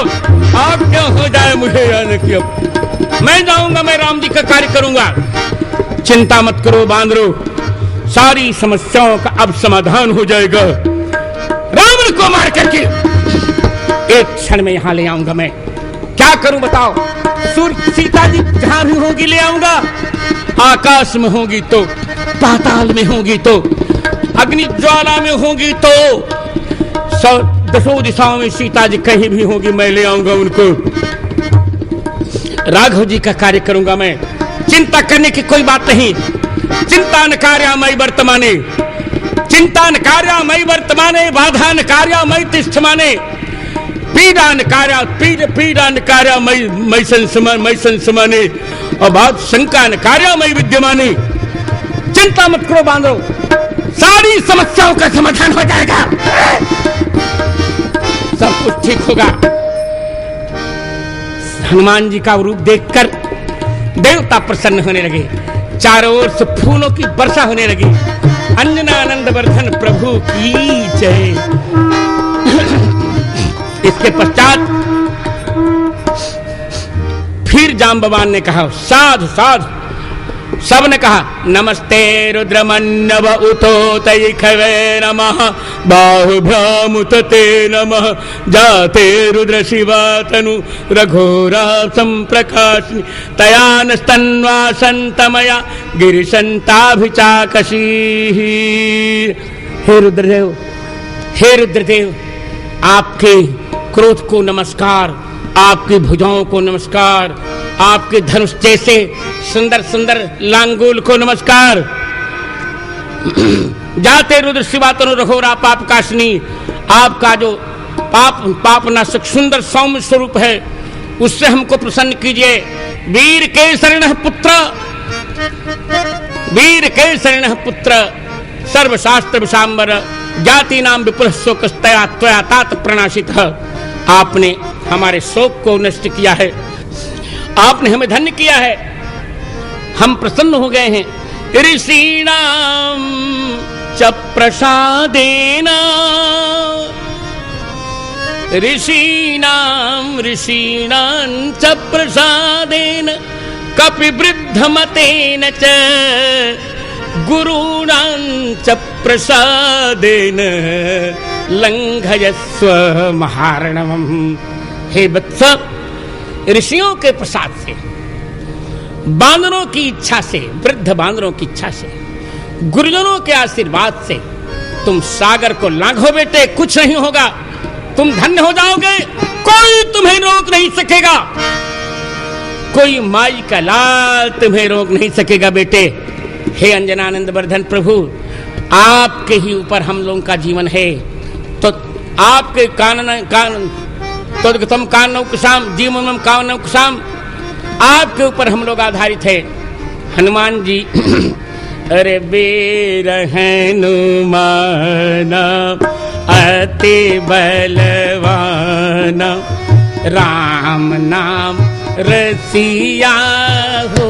आप क्यों हो जाए मुझे याद की, अब मैं जाऊंगा, मैं राम जी का कार्य करूंगा। चिंता मत करो बांदरो, सारी समस्याओं का अब समाधान हो जाएगा। रावण को मार करके एक क्षण में यहां ले आऊंगा मैं। क्या करूं बताओ। सूर्य सीता जी जहां भी होगी ले आऊंगा, आकाश में होगी तो, पाताल में होगी तो, अग्नि ज्वाला में होगी तो, 10 दिशाओं में सीता जी कहीं भी होगी, मैं ले आऊंगा उनको। राघव जी का कार्य करूंगा मैं। चिंता करने की कोई बात नहीं। चिंता न कार्यामयी वर्तमाने, चिंता न कार्यामयी वर्तमाने, बाधा न कार्यामयी तिष्ठमाने, पीड़ा न कार्यामयी मई संसमाने, और बात शंका न कार्यामयी विद्यमाने। चिंता मत करो बांधो, सारी समस्याओं का समाधान हो जाएगा, सब कुछ ठीक होगा। हनुमान जी का रूप देखकर देवता प्रसन्न होने लगे, चारों ओर से फूलों की वर्षा होने लगी। अंजनानंद वर्धन प्रभु की जय। इसके पश्चात फिर जाम्बवान ने कहा, साधु साधु। सब ने कहा, नमस्ते रुद्रमन्नव उतोतैखवे नमः, बाहुभ्यामुत ते नमः, जाते रुद्र शिवा तनु रघोरा संप्रकाशिनी, तयानस्तन्वा संतमया गिरिशंताभिचाकशी। हे रुद्रदेव, हे रुद्रदेव, आपके क्रोध को नमस्कार, आपकी भुजाओं को नमस्कार, आपके धनुष जैसे सुंदर सुंदर लांगूल को नमस्कार। जाते रुद्र शिवा तनु रघोरा पाप काशनी, आपका जो पापनाशक सुंदर सौम्य स्वरूप है, उससे हमको प्रसन्न कीजिए। वीर के शरण पुत्र, वीर के शरण पुत्र, सर्वशास्त्र विशांबर, जाति नाम विपुल शोकस्तया त्वया तात प्रणाशित। आपने हमारे शोक को नष्ट किया है, आपने हमें धन्य किया है, हम प्रसन्न हो गए हैं। ऋषीणाम च प्रसादेन, ऋषीणाम च प्रसादेन, कपिवृद्धमतेन च गुरूणां च प्रसादेन लंघयस्व महार्णवम्। हे वत्स, ऋषियों के प्रसाद से, बांदरों की इच्छा से, वृद्ध बांदरों की इच्छा से, गुरुजनों के आशीर्वाद से तुम सागर को लांघो बेटे, कुछ नहीं होगा, तुम धन्य हो जाओगे, कोई तुम्हें रोक नहीं सकेगा, कोई माई का लाल तुम्हें रोक नहीं सकेगा बेटे। हे अंजनानंद वर्धन प्रभु, आपके ही ऊपर हम लोगों का जीवन है, तो आपके तम कानव कुशाम जीवन कानव कुशाम, आपके ऊपर हम लोग आधारित है। हनुमान जी अरे वीर हनुमाना अति बलवाना, राम नाम रसिया हो